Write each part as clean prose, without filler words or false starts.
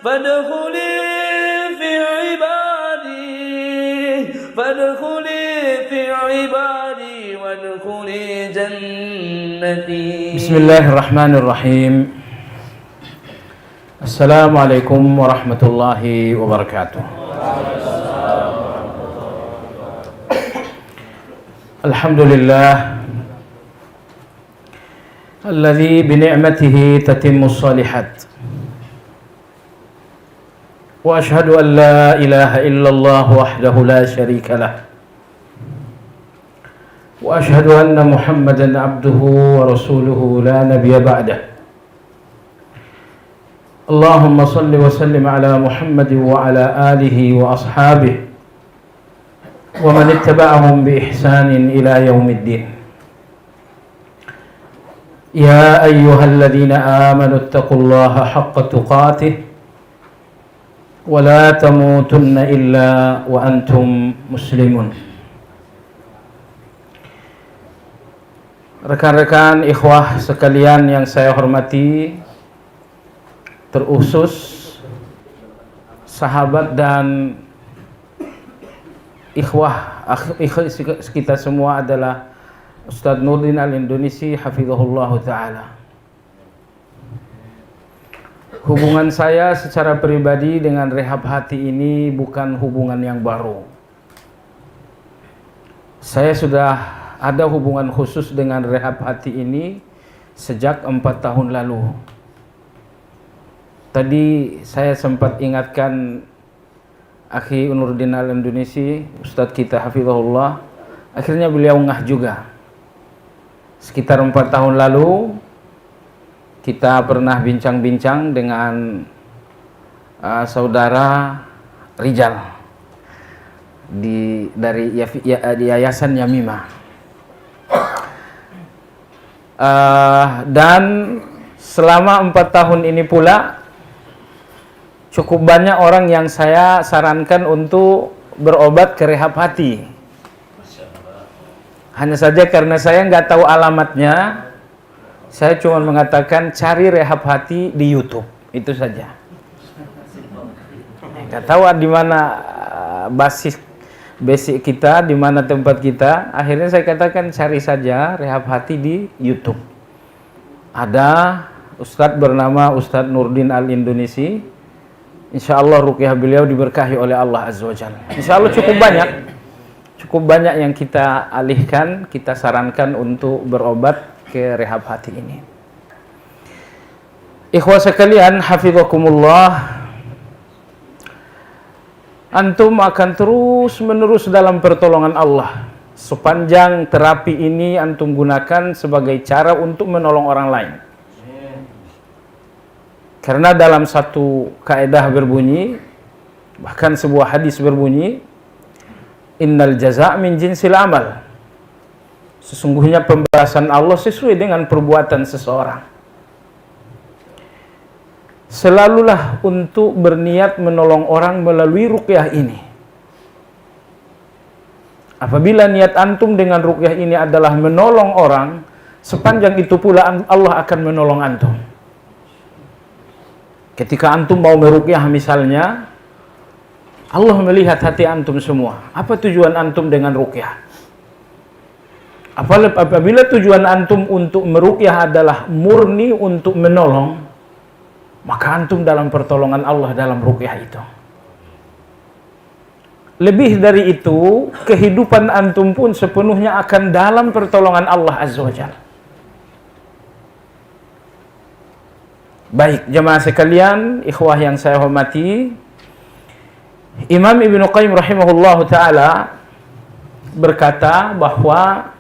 فادخلي في عبادي وادخلي جنتي. بسم الله الرحمن الرحيم. السلام عليكم ورحمة الله وبركاته. الحمد لله الذي بنعمته تتم الصالحات، وأشهد أن لا إله إلا الله وحده لا شريك له، وأشهد أن محمدا عبده ورسوله لا نبي بعده. اللهم صل وسلم على محمد وعلى آله وأصحابه ومن اتبعهم بإحسان إلى يوم الدين. يا أيها الذين آمنوا اتقوا الله حق تقاته ولا تموتن إلا وأنتم مسلمون. Rekan-rekan ikhwah sekalian yang saya hormati, terusus sahabat dan ikhwah kita semua adalah Ustadz Nurdin Al-Indonesi hafizahullah ta'ala. Hubungan saya secara pribadi dengan Rehab Hati ini bukan hubungan yang baru. Saya sudah ada hubungan khusus dengan Rehab Hati ini sejak 4 tahun lalu. Tadi saya sempat ingatkan Akhi Nurdin Al-Indonesi, Ustadz kita hafizahullah, akhirnya beliau ngah juga. Sekitar 4 tahun lalu kita pernah bincang-bincang dengan saudara Rijal dari Yayasan Yamimah. Dan selama 4 tahun ini pula cukup banyak orang yang saya sarankan untuk berobat ke Rehab Hati. Hanya saja karena saya nggak tahu alamatnya, saya cuma mengatakan cari Rehab Hati di YouTube, itu saja. Nggak tahu di mana basic kita, di mana tempat kita. Akhirnya saya katakan cari saja Rehab Hati di YouTube. Ada Ustadz bernama Ustadz Nurdin Al-Indonesi. Insya Allah ruqyah beliau diberkahi oleh Allah Azza wa Jalla. Insya Allah cukup banyak yang kita alihkan, kita sarankan untuk berobat ke Rehab Hati ini. Ikhwah sekalian, hafizakumullah, antum akan terus menerus dalam pertolongan Allah sepanjang terapi ini antum gunakan sebagai cara untuk menolong orang lain. Karena dalam satu kaidah berbunyi, bahkan sebuah hadis berbunyi, innal jaza' min jinsil amal. Sesungguhnya pembalasan Allah sesuai dengan perbuatan seseorang. Selalulah untuk berniat menolong orang melalui ruqyah ini. Apabila niat antum dengan ruqyah ini adalah menolong orang, sepanjang itu pula Allah akan menolong antum. Ketika antum mau meruqyah misalnya, Allah melihat hati antum semua. Apa tujuan antum dengan ruqyah? Apabila tujuan antum untuk meruqyah adalah murni untuk menolong, maka antum dalam pertolongan Allah dalam ruqyah itu. Lebih dari itu, kehidupan antum pun sepenuhnya akan dalam pertolongan Allah Azza wa Jalla. Baik, jemaah sekalian, ikhwah yang saya hormati, Imam Ibnu Qayyim rahimahullah ta'ala berkata bahwa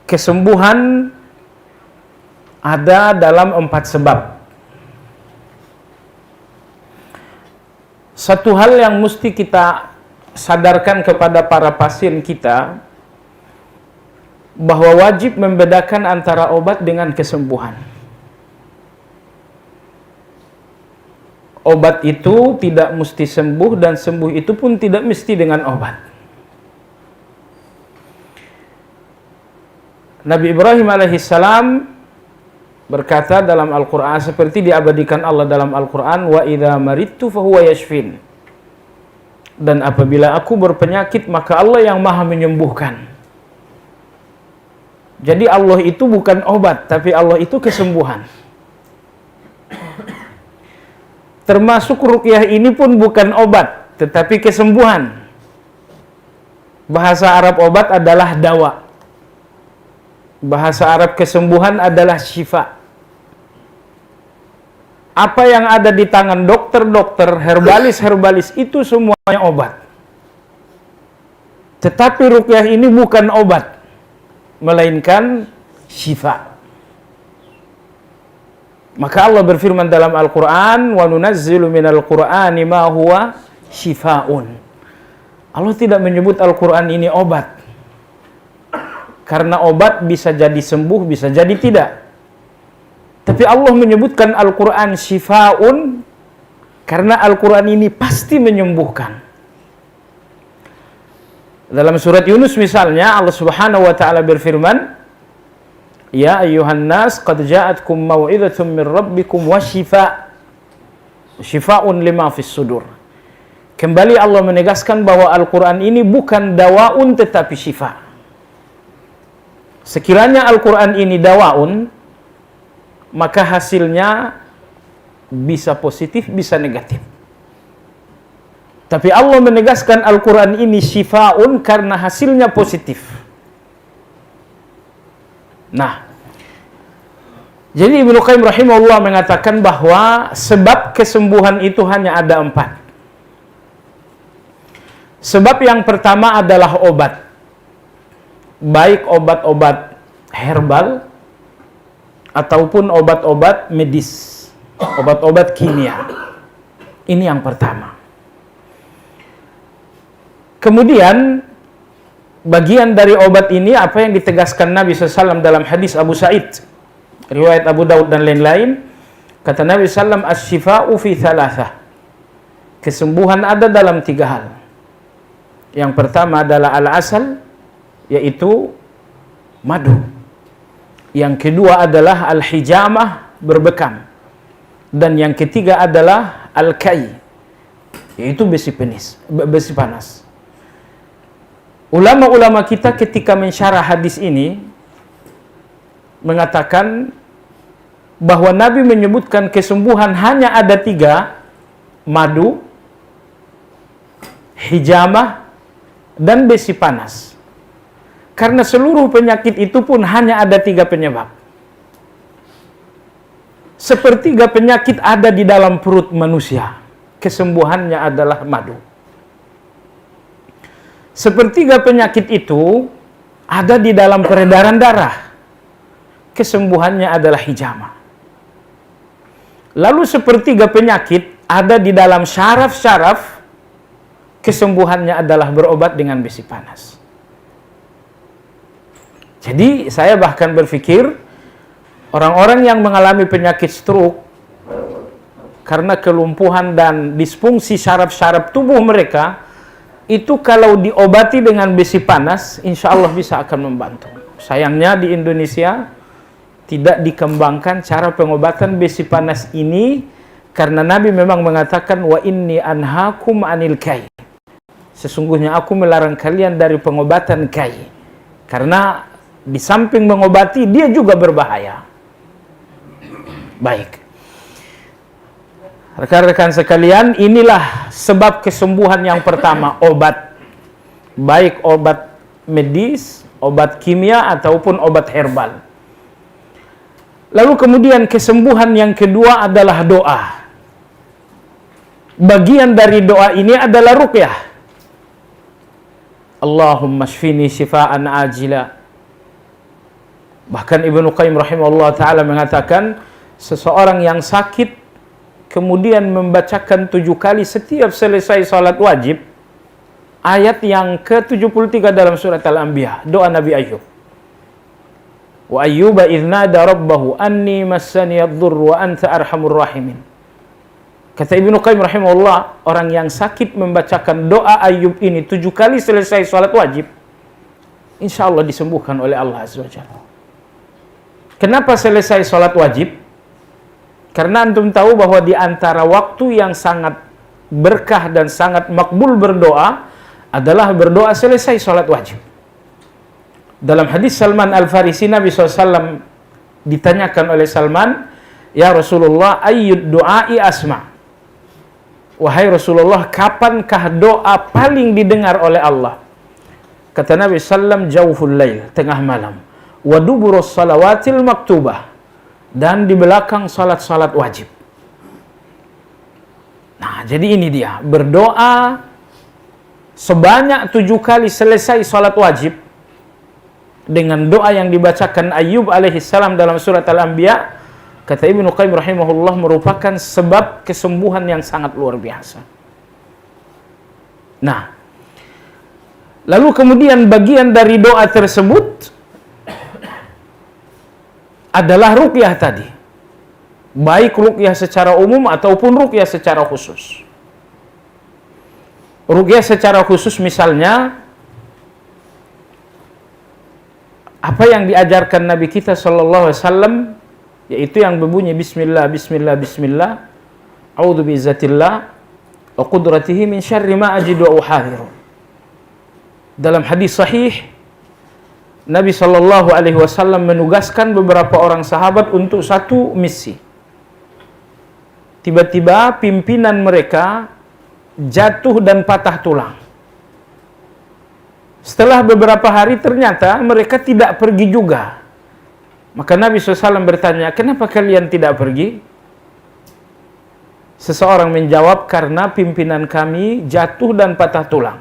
kesembuhan ada dalam 4 sebab. Satu hal yang mesti kita sadarkan kepada para pasien kita, bahwa wajib membedakan antara obat dengan kesembuhan. Obat itu tidak mesti sembuh, dan sembuh itu pun tidak mesti dengan obat. Nabi Ibrahim alaihissalam berkata dalam Al-Quran, seperti diabadikan Allah dalam Al-Quran, wa idza maridtu fahuwa yashfin. Dan apabila aku berpenyakit, maka Allah yang maha menyembuhkan. Jadi Allah itu bukan obat, tapi Allah itu kesembuhan. Termasuk ruqyah ini pun bukan obat, tetapi kesembuhan. Bahasa Arab obat adalah dawa. Bahasa Arab kesembuhan adalah syifa. Apa yang ada di tangan dokter-dokter, herbalis-herbalis itu semuanya obat. Tetapi ruqyah ini bukan obat, melainkan syifa. Maka Allah berfirman dalam Al-Quran, wa nunazzilu minal Qur'ani ma huwa syifaun. Allah tidak menyebut Al-Quran ini obat. Karena obat bisa jadi sembuh, bisa jadi tidak. Tapi Allah menyebutkan Al-Quran syifaun, karena Al-Quran ini pasti menyembuhkan. Dalam surat Yunus misalnya, Allah Subhanahu wa ta'ala berfirman, ya ayyuhan nas qad ja'atkum mau'izatun min rabbikum wa syifaun lima fis sudur. Kembali Allah menegaskan bahwa Al-Quran ini bukan dawaun tetapi syifa. Sekiranya Al-Quran ini dawaun, maka hasilnya bisa positif, bisa negatif. Tapi Allah menegaskan Al-Quran ini syifaun karena hasilnya positif. Nah, jadi Ibnu Qayyim rahimahullah mengatakan bahwa sebab kesembuhan itu hanya ada 4. Sebab yang pertama adalah obat. Baik obat-obat herbal ataupun obat-obat medis, obat-obat kimia. Ini yang pertama. Kemudian bagian dari obat ini apa yang ditegaskan Nabi SAW dalam hadis Abu Sa'id, riwayat Abu Daud dan lain-lain. Kata Nabi SAW, asy-syifa'u fi thalathah. Kesembuhan ada dalam 3 hal. Yang pertama adalah al-asal, yaitu madu. Yang kedua adalah al-hijamah, berbekam. Dan yang ketiga adalah al-kai, yaitu besi panas. Ulama-ulama kita ketika mensyarah hadis ini mengatakan bahwa Nabi menyebutkan kesembuhan hanya ada 3, madu, hijamah, dan besi panas. Karena seluruh penyakit itu pun hanya ada 3 penyebab. Sepertiga penyakit ada di dalam perut manusia. Kesembuhannya adalah madu. Sepertiga penyakit itu ada di dalam peredaran darah. Kesembuhannya adalah hijamah. Lalu sepertiga penyakit ada di dalam syaraf-syaraf. Kesembuhannya adalah berobat dengan besi panas. Jadi saya bahkan berpikir orang-orang yang mengalami penyakit stroke karena kelumpuhan dan disfungsi syaraf-syaraf tubuh mereka, itu kalau diobati dengan besi panas, insya Allah bisa akan membantu. Sayangnya di Indonesia tidak dikembangkan cara pengobatan besi panas ini, karena Nabi memang mengatakan, wa inni anhakum anil kai. Sesungguhnya aku melarang kalian dari pengobatan kai. Karena di samping mengobati, dia juga berbahaya. Baik. Rekan-rekan sekalian, inilah sebab kesembuhan yang pertama, obat. Baik obat medis, obat kimia, ataupun obat herbal. Lalu kemudian kesembuhan yang kedua adalah doa. Bagian dari doa ini adalah ruqyah. Allahumma shfini shifaan ajila. Bahkan Ibnu Qayyim rahimahullah ta'ala mengatakan, seseorang yang sakit kemudian membacakan 7 kali setiap selesai salat wajib ayat yang ke-73 dalam surat Al-Anbiya, doa Nabi Ayyub. Wa ayyuba idh nada rabbahu anni massani ad-dhurru wa anta arhamur rahimin. Kata Ibnu Qayyim rahimahullah, orang yang sakit membacakan doa Ayyub ini 7 kali selesai salat wajib, insya Allah disembuhkan oleh Allah Azza wa Jalla. Kenapa selesai sholat wajib? Karena antum tahu bahwa di antara waktu yang sangat berkah dan sangat makbul berdoa adalah berdoa selesai sholat wajib. Dalam hadis Salman Al-Farisi, Nabi SAW ditanyakan oleh Salman, "Ya Rasulullah, ayyud du'ai asma'?" Wahai Rasulullah, kapankah doa paling didengar oleh Allah? Kata Nabi SAW, jawful lail, tengah malam, wa duburus salawatil maktubah, dan di belakang salat-salat wajib. Nah, jadi ini dia, berdoa sebanyak 7 kali selesai salat wajib dengan doa yang dibacakan Ayyub alaihissalam dalam surat Al-Anbiya. Kata Ibnu Qayyim rahimahullah, merupakan sebab kesembuhan yang sangat luar biasa. Nah, lalu kemudian bagian dari doa tersebut adalah ruqyah tadi. Baik ruqyah secara umum ataupun ruqyah secara khusus. Ruqyah secara khusus misalnya apa yang diajarkan Nabi kita sallallahu alaihi wasallam, yaitu yang berbunyi bismillah bismillah bismillah, a'udzu biizzatillah wa qudratihi min syarri ma ajidu wa uhadhiru. Dalam hadis sahih, Nabi sallallahu alaihi wasallam menugaskan beberapa orang sahabat untuk satu misi. Tiba-tiba pimpinan mereka jatuh dan patah tulang. Setelah beberapa hari ternyata mereka tidak pergi juga. Maka Nabi SAW bertanya, kenapa kalian tidak pergi? Seseorang menjawab, karena pimpinan kami jatuh dan patah tulang.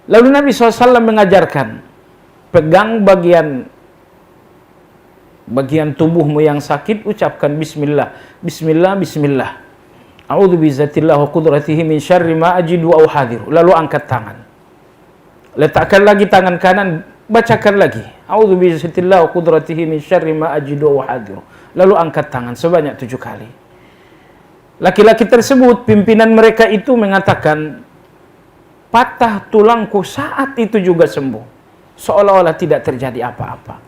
Lalu Nabi SAW mengajarkan, pegang bagian tubuhmu yang sakit, ucapkan bismillah, bismillah, bismillah. A'udzu biizzatillah wa qudratihi min syarri ma ajidu wa uhadhiru. Lalu angkat tangan. Letakkan lagi tangan kanan, bacakan lagi. A'udzu biizzatillah wa qudratihi min syarri ma ajidu wa uhadhiru. Lalu angkat tangan sebanyak 7 kali. Laki-laki tersebut, pimpinan mereka itu mengatakan, patah tulangku saat itu juga sembuh. Seolah-olah tidak terjadi apa-apa.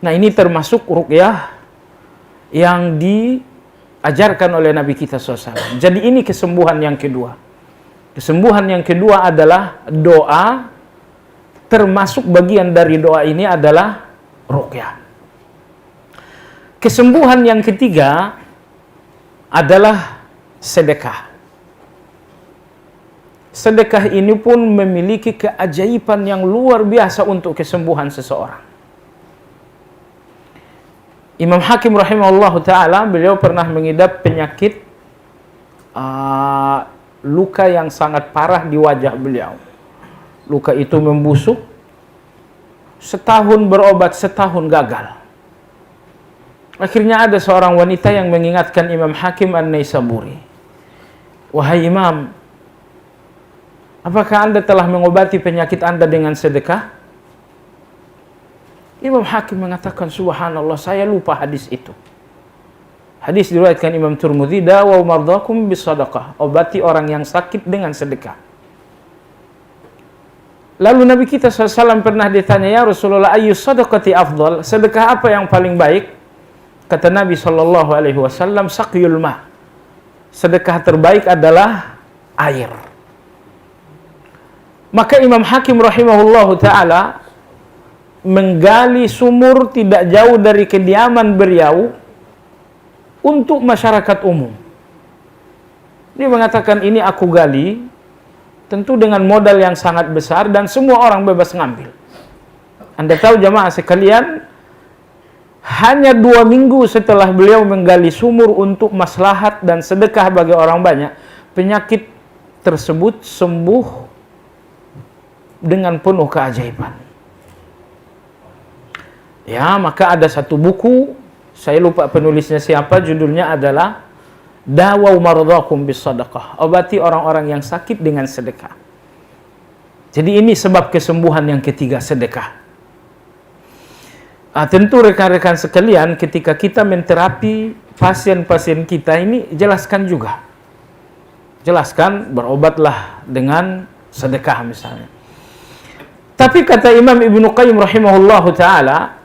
Nah, ini termasuk ruqyah yang diajarkan oleh Nabi kita SAW. Jadi ini kesembuhan yang kedua. Kesembuhan yang kedua adalah doa, termasuk bagian dari doa ini adalah ruqyah. Kesembuhan yang ketiga adalah sedekah. Sedekah ini pun memiliki keajaiban yang luar biasa untuk kesembuhan seseorang. Imam Hakim rahimahullah ta'ala, beliau pernah mengidap penyakit luka yang sangat parah di wajah beliau. Luka itu membusuk, setahun berobat, setahun gagal. Akhirnya ada seorang wanita yang mengingatkan Imam Hakim An-Naisaburi, wahai Imam, apakah Anda telah mengobati penyakit Anda dengan sedekah? Imam Hakim mengatakan, subhanallah, saya lupa hadis itu. Hadis diriwayatkan Imam Tirmidzi, dawaw mardakum bisadaqah, obati orang yang sakit dengan sedekah. Lalu Nabi kita SAW pernah ditanya, ya Rasulullah, ayyus sadaqati afdal, sedekah apa yang paling baik? Kata Nabi SAW, saqyul ma, sedekah terbaik adalah air. Maka Imam Hakim rahimahullahu ta'ala menggali sumur tidak jauh dari kediaman beliau untuk masyarakat umum. Dia mengatakan, ini aku gali, tentu dengan modal yang sangat besar dan semua orang bebas ngambil. Anda tahu jamaah sekalian, hanya 2 minggu setelah beliau menggali sumur untuk maslahat dan sedekah bagi orang banyak, penyakit tersebut sembuh dengan penuh keajaiban. Ya, maka ada satu buku, saya lupa penulisnya siapa, judulnya adalah Dawaw mardakum bisadaqah, obati orang-orang yang sakit dengan sedekah. Jadi ini sebab kesembuhan yang ketiga, sedekah. Tentu rekan-rekan sekalian, ketika kita menterapi pasien-pasien kita ini, jelaskan juga. Jelaskan, berobatlah dengan sedekah misalnya. Tapi kata Imam Ibnu Qayyim rahimahullahu ta'ala,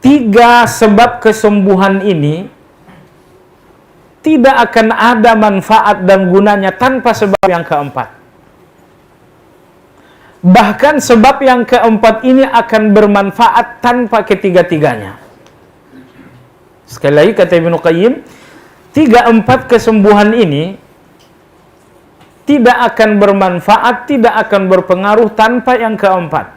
tiga sebab kesembuhan ini tidak akan ada manfaat dan gunanya tanpa sebab yang keempat. Bahkan sebab yang keempat ini akan bermanfaat tanpa ketiga-tiganya. Sekali lagi kata Ibnu Qayyim, 3-4 kesembuhan ini tidak akan bermanfaat, tidak akan berpengaruh tanpa yang keempat.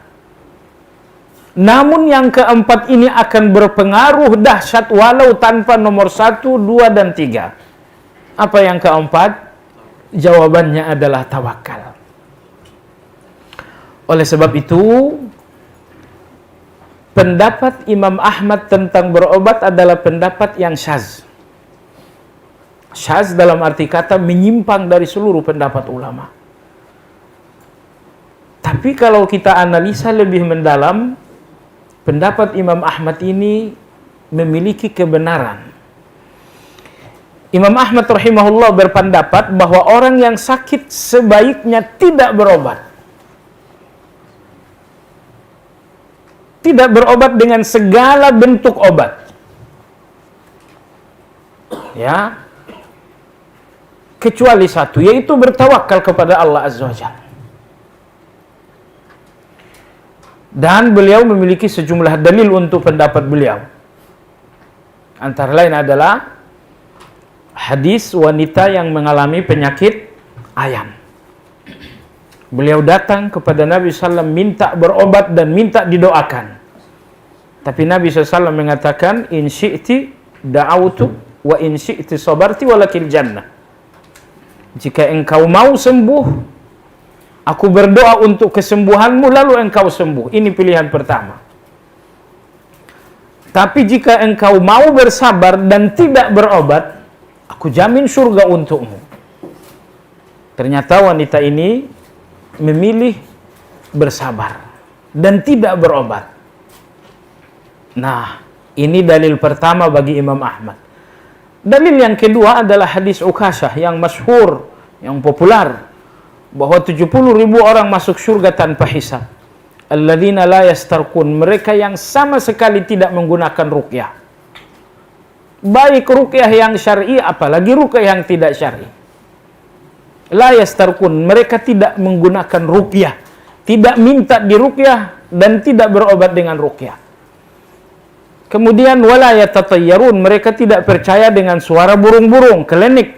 Namun yang keempat ini akan berpengaruh dahsyat walau tanpa nomor 1, 2, dan 3. Apa yang keempat? Jawabannya adalah tawakal. Oleh sebab itu, pendapat Imam Ahmad tentang berobat adalah pendapat yang syaz. Syaz dalam arti kata menyimpang dari seluruh pendapat ulama. Tapi kalau kita analisa lebih mendalam, pendapat Imam Ahmad ini memiliki kebenaran. Imam Ahmad rahimahullah berpendapat bahwa orang yang sakit sebaiknya tidak berobat. Tidak berobat dengan segala bentuk obat. Ya. Kecuali satu, yaitu bertawakal kepada Allah Azza wa Jalla. Dan beliau memiliki sejumlah dalil untuk pendapat beliau. Antara lain adalah hadis wanita yang mengalami penyakit ayam. Beliau datang kepada Nabi SAW minta berobat dan minta didoakan. Tapi Nabi SAW mengatakan, in syi'ti da'autu wa in syi'ti sabarti walakil jannah. Jika engkau mau sembuh, aku berdoa untuk kesembuhanmu lalu engkau sembuh. Ini pilihan pertama. Tapi jika engkau mau bersabar dan tidak berobat, aku jamin surga untukmu. Ternyata wanita ini memilih bersabar dan tidak berobat. Nah, ini dalil pertama bagi Imam Ahmad. Dalil yang kedua adalah hadis Ukasyah yang masyhur, yang populer, bahwa 70.000 orang masuk surga tanpa hisab. Alladzina la yastarqun, mereka yang sama sekali tidak menggunakan ruqyah. Baik ruqyah yang syar'i apalagi ruqyah yang tidak syar'i. La yastarqun, mereka tidak menggunakan ruqyah, tidak minta diruqyah dan tidak berobat dengan ruqyah. Kemudian wala yatatayyarun, mereka tidak percaya dengan suara burung-burung, kelenik.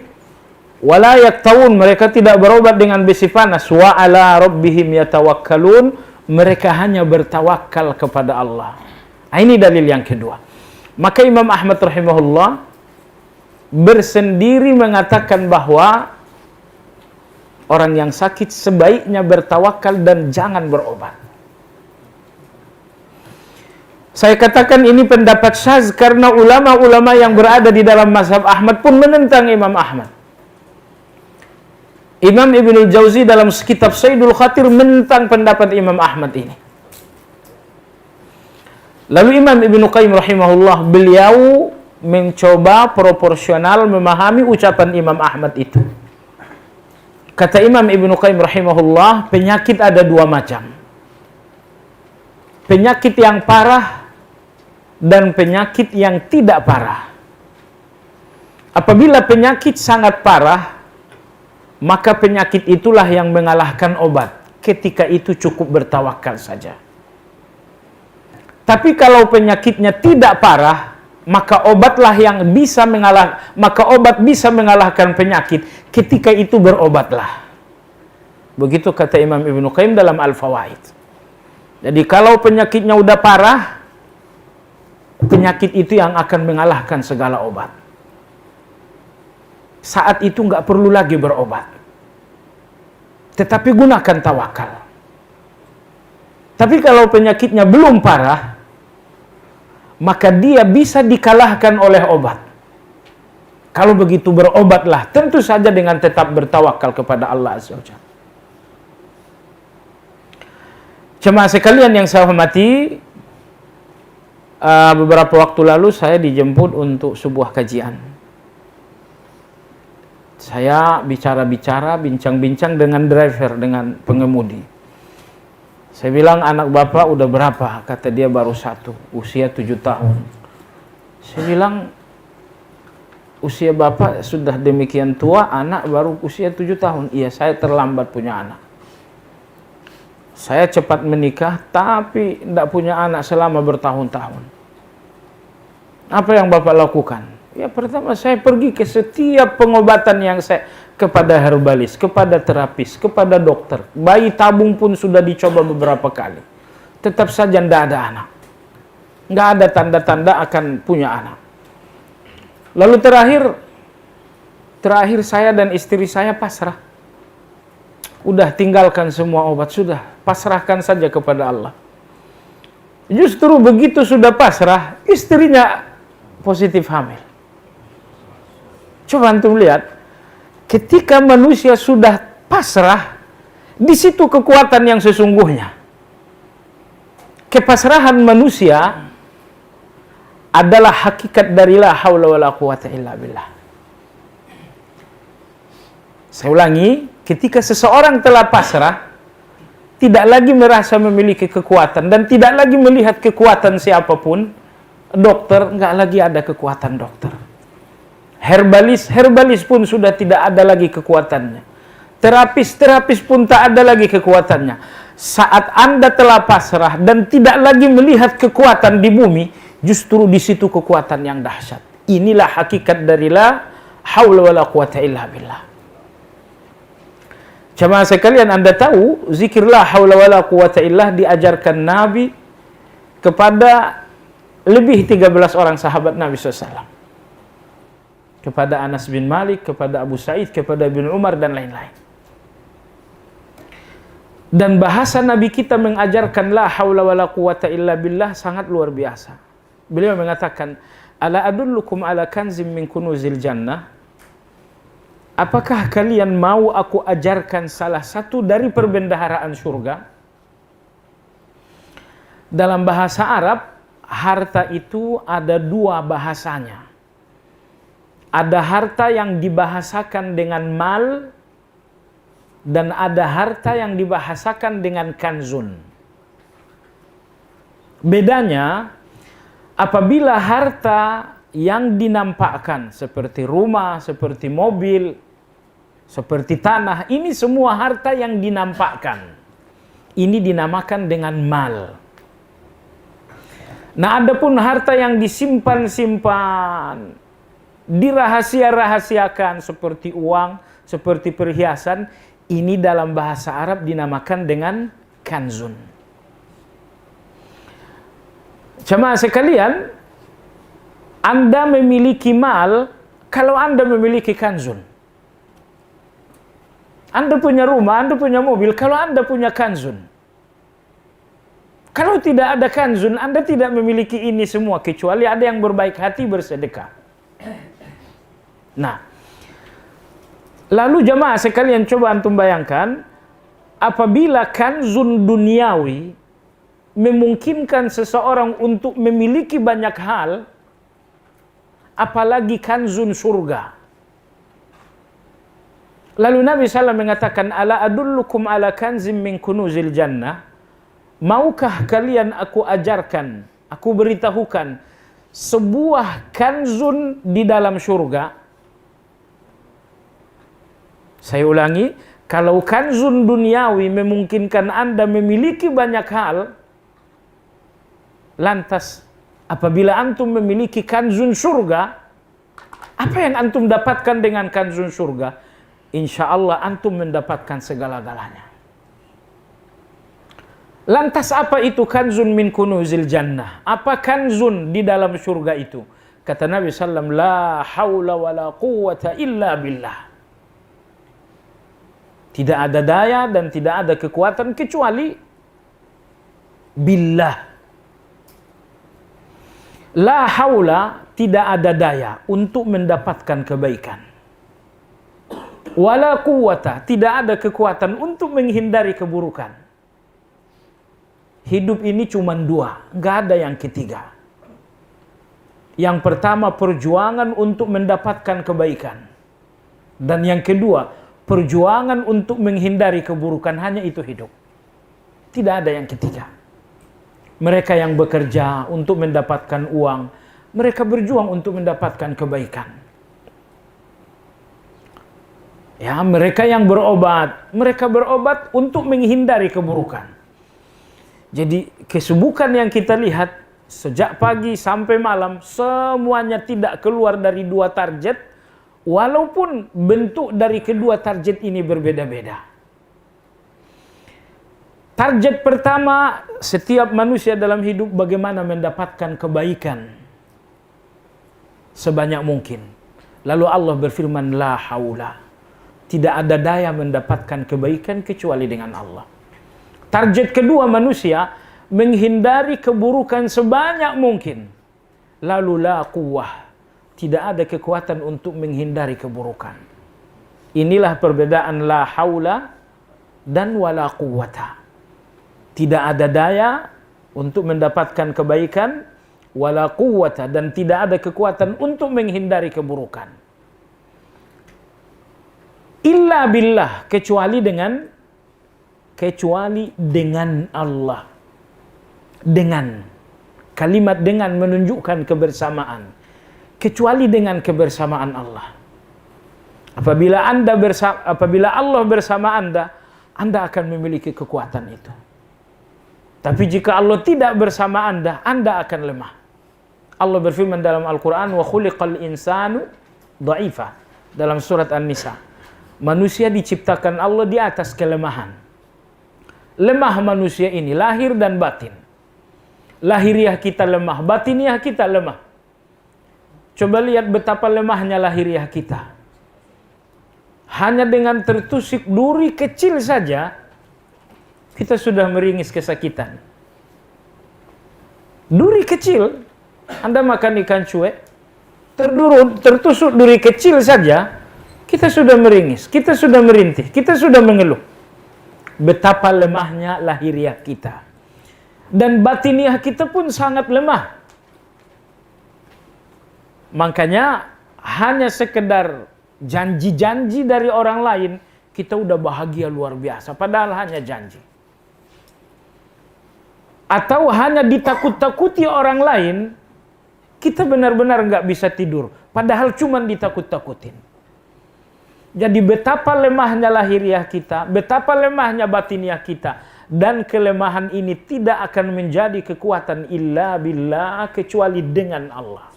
Wala yaktawun, mereka tidak berobat dengan besi panas. Wa ala rabbihim yatawakkalun, mereka hanya bertawakal kepada Allah. Nah, ini dalil yang kedua. Maka Imam Ahmad rahimahullah bersendiri mengatakan bahwa orang yang sakit sebaiknya bertawakal dan jangan berobat. Saya katakan ini pendapat syaz karena ulama-ulama yang berada di dalam mazhab Ahmad pun menentang Imam Ahmad. Imam Ibnu Jauzi dalam kitab Sayyidul Khatir menentang pendapat Imam Ahmad ini. Lalu Imam Ibnu Qayyim rahimahullah, beliau mencoba proporsional memahami ucapan Imam Ahmad itu. Kata Imam Ibnu Qayyim rahimahullah, penyakit ada dua macam. Penyakit yang parah dan penyakit yang tidak parah. Apabila penyakit sangat parah, maka penyakit itulah yang mengalahkan obat. Ketika itu cukup bertawakal saja. Tapi kalau penyakitnya tidak parah, maka obatlah yang bisa obat bisa mengalahkan penyakit. Ketika itu berobatlah. Begitu kata Imam Ibnu Qayyim dalam Al-Fawaid. Jadi kalau penyakitnya udah parah, penyakit itu yang akan mengalahkan segala obat. Saat itu nggak perlu lagi berobat. Tetapi gunakan tawakal. Tapi kalau penyakitnya belum parah, maka dia bisa dikalahkan oleh obat. Kalau begitu berobatlah, tentu saja dengan tetap bertawakal kepada Allah Azza wa Jalla. Jemaah sekalian yang saya hormati, beberapa waktu lalu saya dijemput untuk sebuah kajian. Saya bincang-bincang dengan driver, dengan pengemudi. Saya bilang, anak bapak udah berapa? Kata dia, baru 1, usia 7 tahun. Saya bilang, usia bapak sudah demikian tua, anak baru usia 7 tahun. Iya, saya terlambat punya anak. Saya cepat menikah, tapi tidak punya anak selama bertahun-tahun. Apa yang bapak lakukan? Ya, pertama saya pergi ke setiap pengobatan yang saya, kepada herbalis, kepada terapis, kepada dokter. Bayi tabung pun sudah dicoba beberapa kali. Tetap saja tidak ada anak. Nggak ada tanda-tanda akan punya anak. Lalu terakhir saya dan istri saya pasrah. Udah tinggalkan semua obat, sudah. Pasrahkan saja kepada Allah. Justru begitu sudah pasrah, istrinya positif hamil. Coba antum lihat, ketika manusia sudah pasrah, di situ kekuatan yang sesungguhnya. Kepasrahan manusia adalah hakikat dari la haula wala quwata illa billah. Saya ulangi, ketika seseorang telah pasrah, tidak lagi merasa memiliki kekuatan dan tidak lagi melihat kekuatan siapapun, dokter, nggak lagi ada kekuatan dokter. Herbalis pun sudah tidak ada lagi kekuatannya. Terapis pun tak ada lagi kekuatannya. Saat Anda telah pasrah dan tidak lagi melihat kekuatan di bumi, justru di situ kekuatan yang dahsyat. Inilah hakikat dari la haula wala quwata illa billah. Jamaah sekalian, Anda tahu zikir la haula wala quwata illah diajarkan Nabi kepada lebih 13 orang sahabat Nabi SAW. Kepada Anas bin Malik, kepada Abu Sa'id, kepada Ibn Umar, dan lain-lain. Dan bahasa Nabi kita mengajarkan la haula wala quwata illa billah sangat luar biasa. Beliau mengatakan, ala adullukum ala kanzim min kunuzil jannah. Apakah kalian mau aku ajarkan salah satu dari perbendaharaan surga? Dalam bahasa Arab, harta itu ada 2 bahasanya. Ada harta yang dibahasakan dengan mal, dan ada harta yang dibahasakan dengan kanzun. Bedanya, apabila harta yang dinampakkan seperti rumah, seperti mobil, seperti tanah, ini semua harta yang dinampakkan. Ini dinamakan dengan mal. Nah, adapun harta yang disimpan-simpan, dirahasia-rahasiakan seperti uang, seperti perhiasan, ini dalam bahasa Arab dinamakan dengan kanzun. Jemaah sekalian, Anda memiliki mal kalau Anda memiliki kanzun. Anda punya rumah, Anda punya mobil kalau Anda punya kanzun. Kalau tidak ada kanzun, Anda tidak memiliki ini semua, kecuali ada yang berbaik hati bersedekah. Nah, lalu jemaah sekalian, coba antum bayangkan, apabila kanzun duniawi memungkinkan seseorang untuk memiliki banyak hal, apalagi kanzun surga. Lalu Nabi SAW mengatakan, ala adullukum ala kanzim min kunuzil jannah. Maukah kalian aku ajarkan, aku beritahukan sebuah kanzun di dalam surga? Saya ulangi, kalau kanzun duniawi memungkinkan Anda memiliki banyak hal, lantas apabila antum memiliki kanzun surga, apa yang antum dapatkan dengan kanzun surga? Insya Allah antum mendapatkan segala-galanya. Lantas apa itu kanzun min kunuzil jannah? Apa kanzun di dalam surga itu? Kata Nabi SAW, la hawla wa la quwata illa billah. Tidak ada daya dan tidak ada kekuatan kecuali billah. La haula, tidak ada daya untuk mendapatkan kebaikan. Wala quwata, tidak ada kekuatan untuk menghindari keburukan. Hidup ini cuma 2, nggak ada yang ketiga. Yang pertama, perjuangan untuk mendapatkan kebaikan. Dan yang kedua, perjuangan untuk menghindari keburukan. Hanya itu hidup. Tidak ada yang ketiga. Mereka yang bekerja untuk mendapatkan uang, mereka berjuang untuk mendapatkan kebaikan. Ya, mereka yang berobat, mereka berobat untuk menghindari keburukan. Jadi kesibukan yang kita lihat sejak pagi sampai malam, semuanya tidak keluar dari 2 target, walaupun bentuk dari kedua target ini berbeda-beda. Target pertama setiap manusia dalam hidup bagaimana mendapatkan kebaikan sebanyak mungkin. Lalu Allah berfirman, la haula. Tidak ada daya mendapatkan kebaikan kecuali dengan Allah. Target kedua manusia, menghindari keburukan sebanyak mungkin. Lalu la quwwah. Tidak ada kekuatan untuk menghindari keburukan. Inilah perbedaan la haula dan wala quwwata. Tidak ada daya untuk mendapatkan kebaikan, wala quwwata, dan tidak ada kekuatan untuk menghindari keburukan. Illa billah, kecuali dengan Allah. Dengan kalimat dengan menunjukkan kebersamaan. Kecuali dengan kebersamaan Allah. Apabila Allah bersama Anda akan memiliki kekuatan itu. Tapi jika Allah tidak bersama Anda akan lemah. Allah berfirman dalam Al-Quran, wa khuliqal insanu dha'ifa, dalam surat An-Nisa. Manusia diciptakan Allah di atas kelemahan. Lemah manusia ini, lahir dan batin. Lahiriah kita lemah, batiniah kita lemah. Coba lihat betapa lemahnya lahiriah kita. Hanya dengan tertusuk duri kecil saja, kita sudah meringis kesakitan. Duri kecil, Anda makan ikan cuek, tertusuk duri kecil saja, kita sudah meringis, kita sudah merintih, kita sudah mengeluh. Betapa lemahnya lahiriah kita. Dan batiniah kita pun sangat lemah. Makanya hanya sekedar janji-janji dari orang lain, kita udah bahagia luar biasa, padahal hanya janji. Atau hanya ditakut-takuti orang lain, kita benar-benar nggak bisa tidur, padahal cuma ditakut-takutin. Jadi betapa lemahnya lahiriah kita, betapa lemahnya batiniah kita, dan kelemahan ini tidak akan menjadi kekuatan illa billah, kecuali dengan Allah.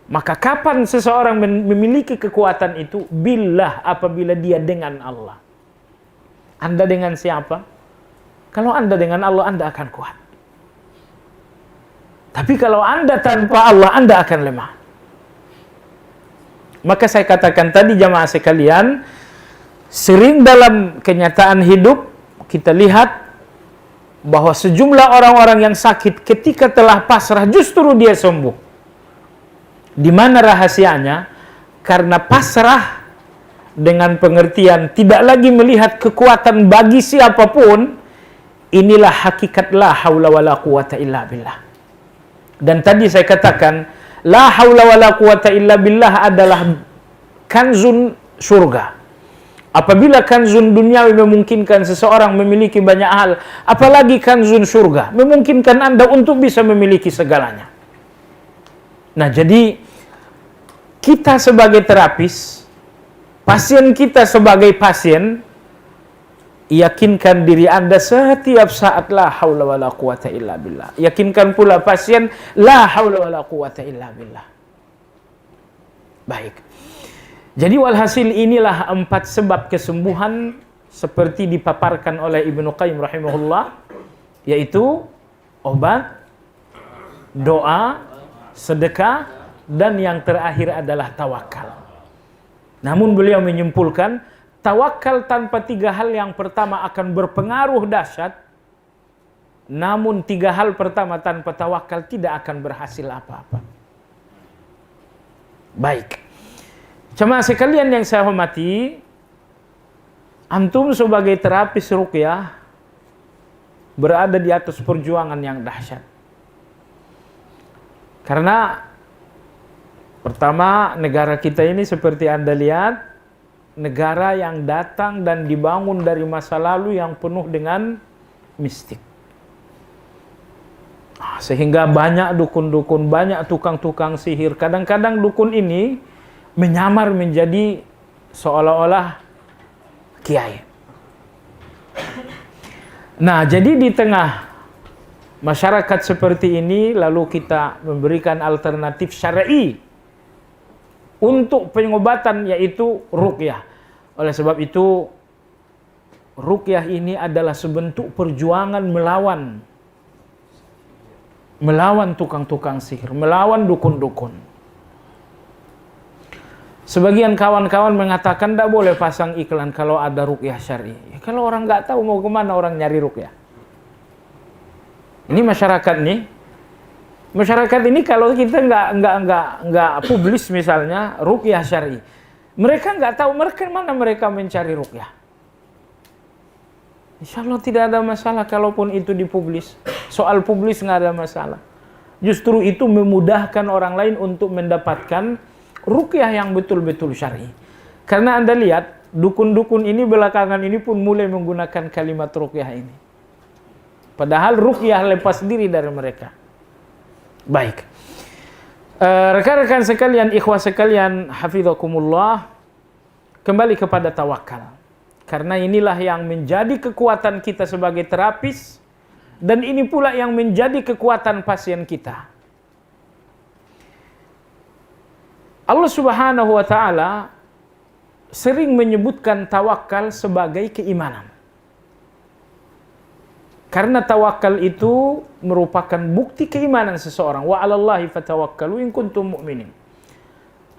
Maka kapan seseorang memiliki kekuatan itu? Billah, apabila dia dengan Allah. Anda dengan siapa? Kalau Anda dengan Allah, Anda akan kuat. Tapi kalau Anda tanpa Allah, Anda akan lemah. Maka saya katakan tadi jamaah sekalian, sering dalam kenyataan hidup kita lihat bahwa sejumlah orang-orang yang sakit ketika telah pasrah justru dia sembuh. Di mana rahasianya? Karena pasrah dengan pengertian tidak lagi melihat kekuatan bagi siapapun. Inilah hakikat la haula wala quwata illa billah. Dan tadi saya katakan, la haula wala quwata illa billah adalah kanzun surga. Apabila kanzun duniawi memungkinkan seseorang memiliki banyak hal, apalagi kanzun surga memungkinkan Anda untuk bisa memiliki segalanya. Nah, jadi kita sebagai terapis, pasien kita sebagai pasien, yakinkan diri Anda setiap saat la haula wala quwata illa billah. Yakinkan pula pasien la haula wala quwata illa billah. Baik. Jadi walhasil inilah 4 sebab kesembuhan seperti dipaparkan oleh Ibnu Qayyim rahimahullah, yaitu obat, doa, sedekah, dan yang terakhir adalah tawakal. Namun beliau menyimpulkan, tawakal tanpa 3 hal yang pertama akan berpengaruh dahsyat. Namun 3 hal pertama tanpa tawakal tidak akan berhasil apa-apa. Baik. Jemaah sekalian yang saya hormati, antum sebagai terapis ruqyah berada di atas perjuangan yang dahsyat. Karena pertama, negara kita ini seperti Anda lihat, negara yang datang dan dibangun dari masa lalu yang penuh dengan mistik. Sehingga banyak dukun-dukun, banyak tukang-tukang sihir. Kadang-kadang dukun ini menyamar menjadi seolah-olah kiai. Nah, jadi di tengah masyarakat seperti ini, lalu kita memberikan alternatif syar'i untuk pengobatan, yaitu ruqyah. Oleh sebab itu, ruqyah ini adalah sebentuk perjuangan melawan tukang-tukang sihir, melawan dukun-dukun. Sebagian kawan-kawan mengatakan tidak boleh pasang iklan kalau ada ruqyah syar'i. Ya, kalau orang nggak tahu mau kemana orang nyari ruqyah. Ini masyarakat ini kalau kita nggak publis misalnya ruqyah syar'i, mereka nggak tahu mana mereka mencari ruqyah. Insya Allah tidak ada masalah kalaupun itu dipublis. Soal publis nggak ada masalah. Justru itu memudahkan orang lain untuk mendapatkan ruqyah yang betul-betul syar'i. Karena Anda lihat dukun-dukun ini belakangan ini pun mulai menggunakan kalimat ruqyah ini. Padahal ruqyah lepas diri dari mereka. Baik. Rekan-rekan sekalian, ikhwah sekalian, hafizakumullah, kembali kepada tawakal. Karena inilah yang menjadi kekuatan kita sebagai terapis, dan ini pula yang menjadi kekuatan pasien kita. Allah Subhanahu wa taala sering menyebutkan tawakal sebagai keimanan. Karena tawakal itu merupakan bukti keimanan seseorang. Wa 'alallahi fatawakkalu in kuntum mu'minin.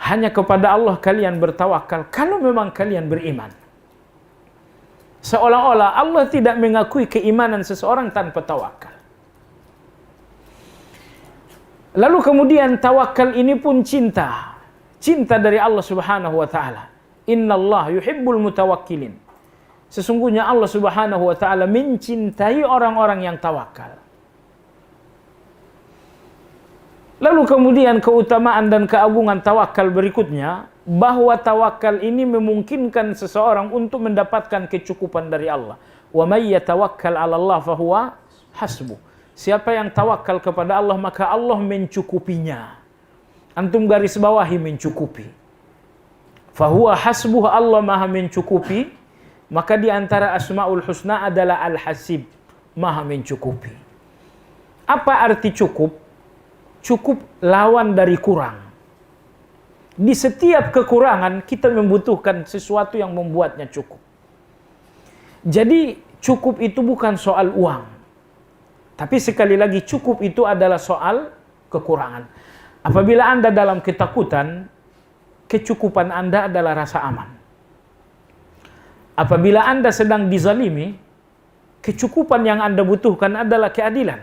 Hanya kepada Allah kalian bertawakal kalau memang kalian beriman. Seolah-olah Allah tidak mengakui keimanan seseorang tanpa tawakal. Lalu kemudian tawakal ini pun cinta dari Allah Subhanahu wa taala. Innallaha yuhibbul mutawakkilin. Sesungguhnya Allah Subhanahu wa taala mencintai orang-orang yang tawakal. Lalu kemudian keutamaan dan keagungan tawakal berikutnya, bahwa tawakal ini memungkinkan seseorang untuk mendapatkan kecukupan dari Allah. Wa may yatawakkal 'ala Allah fahuwa hasbuh. Siapa yang tawakal kepada Allah maka Allah mencukupinya. Antum garis bawahi mencukupi. Fahuwa hasbuh, Allah Maha mencukupi. Maka di antara Asmaul Husna adalah Al-Hasib, Maha mencukupi. Apa arti cukup? Cukup lawan dari kurang. Di setiap kekurangan kita membutuhkan sesuatu yang membuatnya cukup. Jadi cukup itu bukan soal uang. Tapi sekali lagi cukup itu adalah soal kekurangan. Apabila Anda dalam ketakutan, kecukupan Anda adalah rasa aman. Apabila Anda sedang dizalimi, kecukupan yang Anda butuhkan adalah keadilan.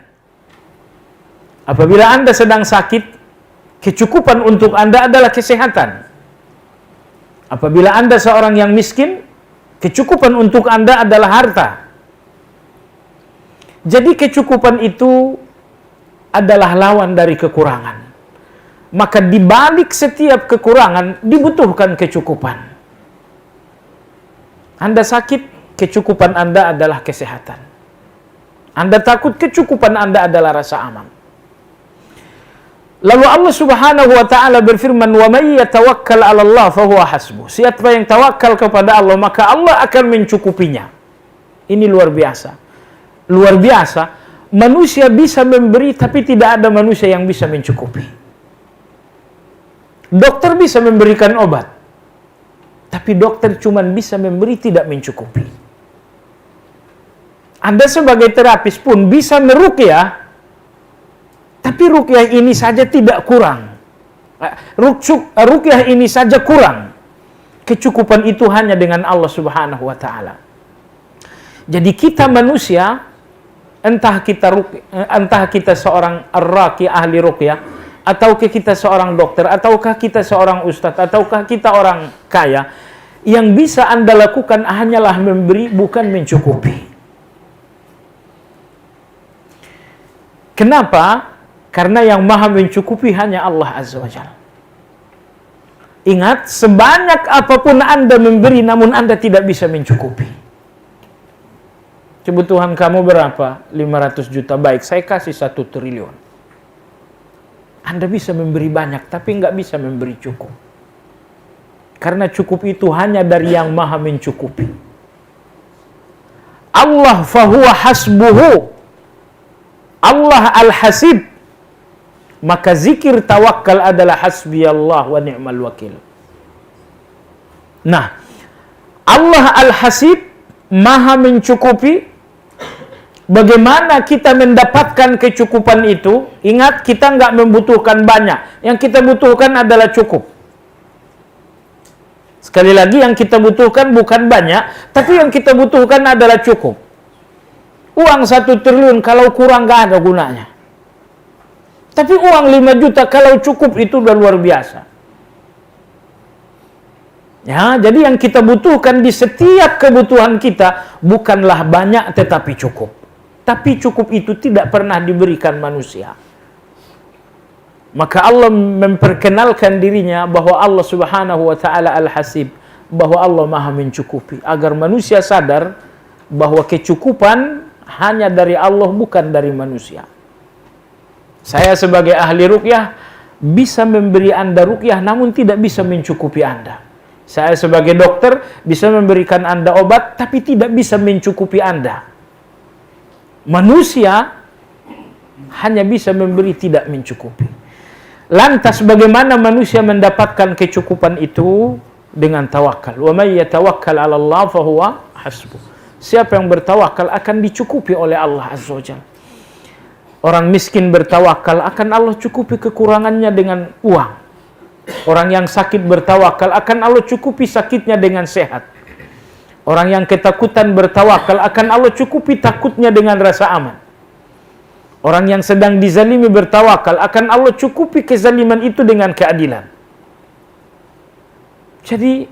Apabila Anda sedang sakit, kecukupan untuk Anda adalah kesehatan. Apabila Anda seorang yang miskin, kecukupan untuk Anda adalah harta. Jadi kecukupan itu adalah lawan dari kekurangan. Maka di balik setiap kekurangan dibutuhkan kecukupan. Anda sakit, kecukupan Anda adalah kesehatan. Anda takut, kecukupan Anda adalah rasa aman. Lalu Allah Subhanahu wa taala berfirman, "Wa may yatawakkal 'ala Allah fa huwa hasbuh." Siapa yang tawakal kepada Allah, maka Allah akan mencukupinya. Ini luar biasa. Luar biasa. Manusia bisa memberi tapi tidak ada manusia yang bisa mencukupi. Dokter bisa memberikan obat, tapi dokter cuma bisa memberi, tidak mencukupi. Anda sebagai terapis pun bisa meruqyah, tapi ruqyah ini saja tidak kurang. Ruqyah ini saja kurang. Kecukupan itu hanya dengan Allah Subhanahu wa taala. Jadi kita manusia, entah kita seorang ar-raqi, ahli ruqyah, ataukah kita seorang dokter, ataukah kita seorang ustadz, ataukah kita orang kaya, yang bisa Anda lakukan hanyalah memberi, bukan mencukupi. Kenapa? Karena yang Maha mencukupi hanya Allah Azza wa Jalla. Ingat, sebanyak apapun Anda memberi, namun Anda tidak bisa mencukupi. Kebutuhan kamu berapa? 500 juta. Baik, saya kasih 1 triliun. Anda bisa memberi banyak, tapi nggak bisa memberi cukup. Karena cukup itu hanya dari yang maha mencukupi. Allah fahuwa hasbuhu. Allah al-hasib. Maka zikir tawakal adalah hasbiyallah wa ni'mal wakil. Nah, Allah al-hasib, maha mencukupi. Bagaimana kita mendapatkan kecukupan itu? Ingat, kita nggak membutuhkan banyak. Yang kita butuhkan adalah cukup. Sekali lagi, yang kita butuhkan bukan banyak, tapi yang kita butuhkan adalah cukup. Uang 1 triliun kalau kurang nggak ada gunanya. Tapi uang 5 juta kalau cukup itu udah luar biasa. Ya, jadi yang kita butuhkan di setiap kebutuhan kita bukanlah banyak tetapi cukup. Tapi cukup itu tidak pernah diberikan manusia. Maka Allah memperkenalkan dirinya bahwa Allah Subhanahu wa taala Al-Hasib, bahwa Allah Maha mencukupi, agar manusia sadar bahwa kecukupan hanya dari Allah, bukan dari manusia. Saya sebagai ahli ruqyah bisa memberi Anda ruqyah namun tidak bisa mencukupi Anda. Saya sebagai dokter bisa memberikan Anda obat tapi tidak bisa mencukupi Anda. Manusia hanya bisa memberi, tidak mencukupi. Lantas bagaimana manusia mendapatkan kecukupan itu? Dengan tawakal. Wa may yatawakkal 'ala Allah fa huwa hasbuh. Siapa yang bertawakal akan dicukupi oleh Allah Azza wa Jalla. Orang miskin bertawakal akan Allah cukupi kekurangannya dengan uang. Orang yang sakit bertawakal akan Allah cukupi sakitnya dengan sehat. Orang yang ketakutan bertawakal akan Allah cukupi takutnya dengan rasa aman. Orang yang sedang dizalimi bertawakal akan Allah cukupi kezaliman itu dengan keadilan. Jadi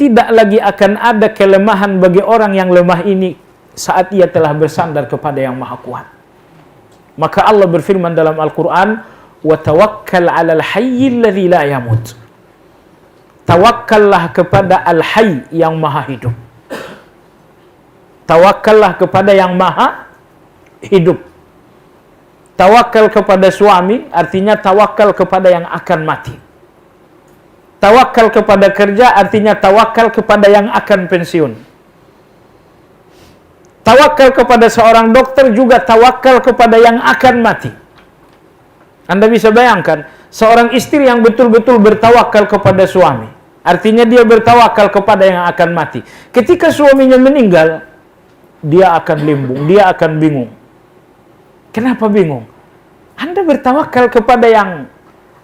tidak lagi akan ada kelemahan bagi orang yang lemah ini saat ia telah bersandar kepada yang maha kuat. Maka Allah berfirman dalam Al-Quran, wa tawakkal 'alal hayyil ladzi la yamut. Tawakkallah kepada Al-Hayy yang maha hidup. Tawakkallah kepada yang maha hidup. Tawakal kepada suami artinya tawakal kepada yang akan mati. Tawakal kepada kerja artinya tawakal kepada yang akan pensiun. Tawakal kepada seorang dokter juga tawakal kepada yang akan mati. Anda bisa bayangkan, seorang istri yang betul-betul bertawakal kepada suami, artinya dia bertawakal kepada yang akan mati. Ketika suaminya meninggal, dia akan limbung, dia akan bingung. Kenapa bingung? Anda bertawakal kepada yang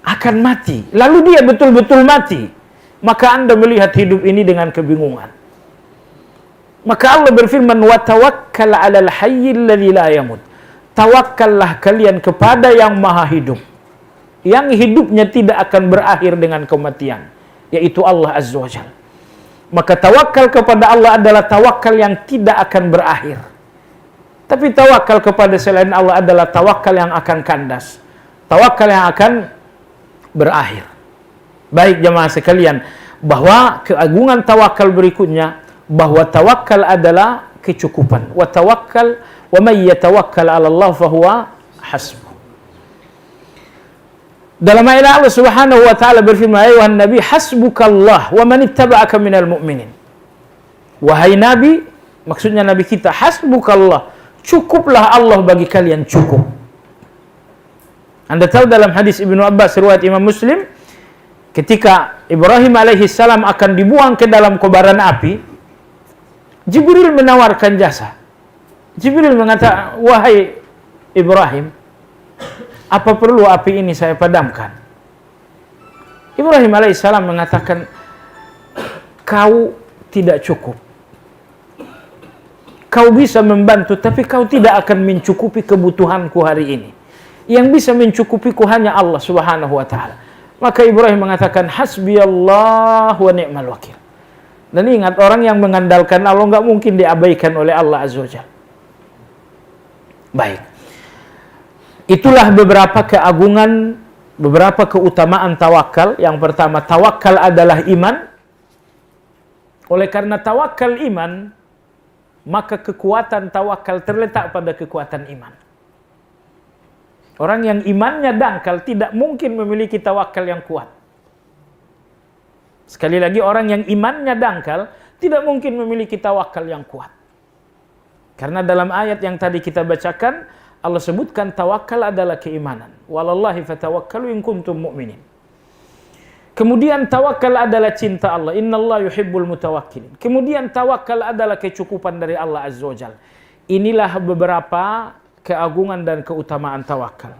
akan mati, lalu dia betul-betul mati, maka Anda melihat hidup ini dengan kebingungan. Maka Allah berfirman, wa tawakkal 'alal hayyil ladzi la yamut. Tawakkallah kalian kepada yang maha hidup, yang hidupnya tidak akan berakhir dengan kematian, yaitu Allah Azza wa Jalla. Maka tawakal kepada Allah adalah tawakal yang tidak akan berakhir. Tapi tawakal kepada selain Allah adalah tawakal yang akan kandas, tawakal yang akan berakhir. Baik jemaah sekalian, bahwa keagungan tawakal berikutnya, bahwa tawakal adalah kecukupan. Wa tawakkal wa may yatawakkal 'ala Allah fa huwa hasbuh. Dalam ayat Allah Subhanahu wa taala berfirman, "Ayuhan nabi hasbukallah wa man ittaba'aka minal mu'minin." Wahai nabi, maksudnya nabi kita, hasbukallah, cukuplah Allah bagi kalian, cukup. Anda tahu dalam hadis Ibnu Abbas riwayat Imam Muslim, ketika Ibrahim alaihi salam akan dibuang ke dalam kobaran api, Jibril menawarkan jasa. Jibril mengatakan, wahai Ibrahim, apa perlu api ini saya padamkan? Ibrahim alaihissalam mengatakan, kau tidak cukup. Kau bisa membantu, tapi kau tidak akan mencukupi kebutuhanku hari ini. Yang bisa mencukupiku hanya Allah Subhanahu wa ta'ala. Maka Ibrahim mengatakan, hasbiyallah wa ni'mal wakil. Dan ingat, orang yang mengandalkan Allah nggak mungkin diabaikan oleh Allah Azza wa Jalla. Baik. Itulah beberapa keagungan beberapa keutamaan tawakal. Yang pertama, tawakal adalah iman. Oleh karena tawakal iman, maka kekuatan tawakal terletak pada kekuatan iman. Orang yang imannya dangkal tidak mungkin memiliki tawakal yang kuat. Sekali lagi, orang yang imannya dangkal tidak mungkin memiliki tawakal yang kuat. Karena dalam ayat yang tadi kita bacakan, Allah sebutkan tawakal adalah keimanan. Walallahi fatawakkalu in kuntum mu'minin. Kemudian tawakal adalah cinta Allah. Innallaha yuhibbul mutawakkilin. Kemudian tawakal adalah kecukupan dari Allah Azza wa Jalla. Inilah beberapa keagungan dan keutamaan tawakal.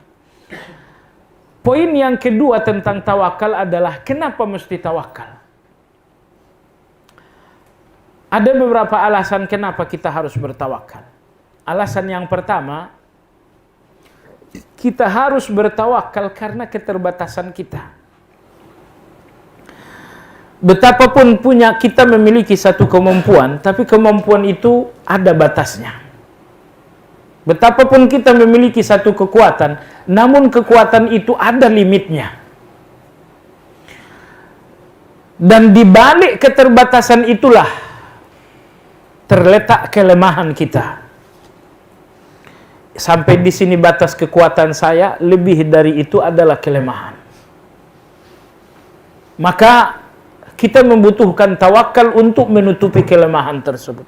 Poin yang kedua tentang tawakal adalah kenapa mesti tawakal? Ada beberapa alasan kenapa kita harus bertawakal. Alasan yang pertama, kita harus bertawakal karena keterbatasan kita. Betapapun punya kita memiliki satu kemampuan, tapi kemampuan itu ada batasnya. Betapapun kita memiliki satu kekuatan, namun kekuatan itu ada limitnya. Dan di balik keterbatasan itulah terletak kelemahan kita. Sampai di sini batas kekuatan saya, lebih dari itu adalah kelemahan. Maka kita membutuhkan tawakal untuk menutupi kelemahan tersebut.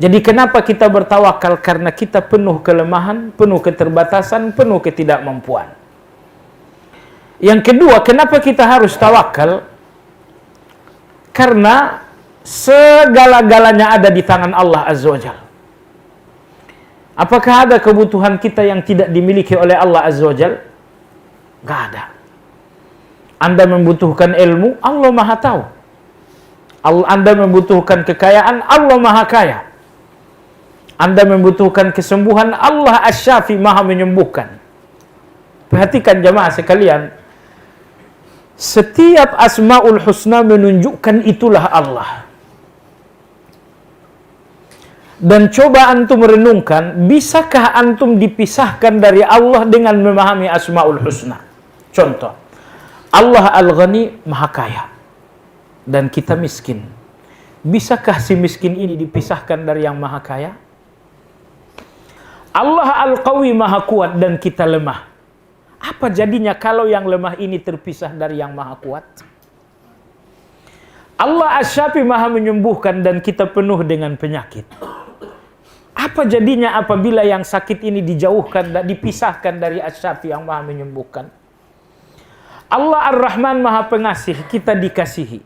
Jadi kenapa kita bertawakal? Karena kita penuh kelemahan, penuh keterbatasan, penuh ketidakmampuan. Yang kedua, kenapa kita harus tawakal? Karena segala-galanya ada di tangan Allah Azza wa Jalla. Apakah ada kebutuhan kita yang tidak dimiliki oleh Allah Azza wa Jalla? Gak ada. Anda membutuhkan ilmu, Allah Maha tahu. Anda membutuhkan kekayaan, Allah Maha kaya. Anda membutuhkan kesembuhan, Allah Asy-Syafi, Maha menyembuhkan. Perhatikan jemaah sekalian, setiap Asmaul Husna menunjukkan itulah Allah. Dan coba antum renungkan, bisakah antum dipisahkan dari Allah dengan memahami Asmaul Husna? Contoh, Allah Al-Ghani, Maha kaya, dan kita miskin. Bisakah si miskin ini dipisahkan dari yang Maha kaya? Allah Al-Qawi, Maha kuat, dan kita lemah. Apa jadinya kalau yang lemah ini terpisah dari yang Maha kuat? Allah Asy-Syafi, Maha menyembuhkan, dan kita penuh dengan penyakit. Apa jadinya apabila yang sakit ini dijauhkan dan dipisahkan dari Asy-Syafi yang Maha menyembuhkan? Allah Ar-Rahman, Maha pengasih, kita dikasihi.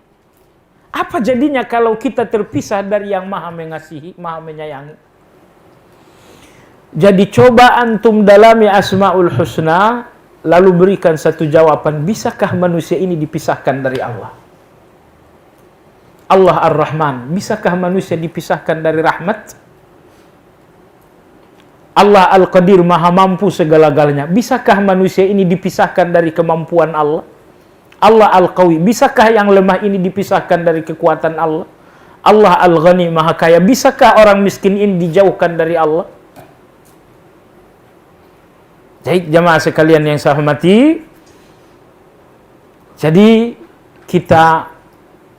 Apa jadinya kalau kita terpisah dari yang Maha mengasihi, Maha menyayangi? Jadi coba antum dalami Asmaul Husna, lalu berikan satu jawaban, bisakah manusia ini dipisahkan dari Allah? Allah Ar-Rahman, bisakah manusia dipisahkan dari rahmat? Allah Al-Qadir, Maha mampu segala-galanya, bisakah manusia ini dipisahkan dari kemampuan Allah? Allah Al-Qawi, bisakah yang lemah ini dipisahkan dari kekuatan Allah? Allah Al-Ghani, Maha kaya, bisakah orang miskin ini dijauhkan dari Allah? Baik jemaah sekalian yang saya hormati, jadi kita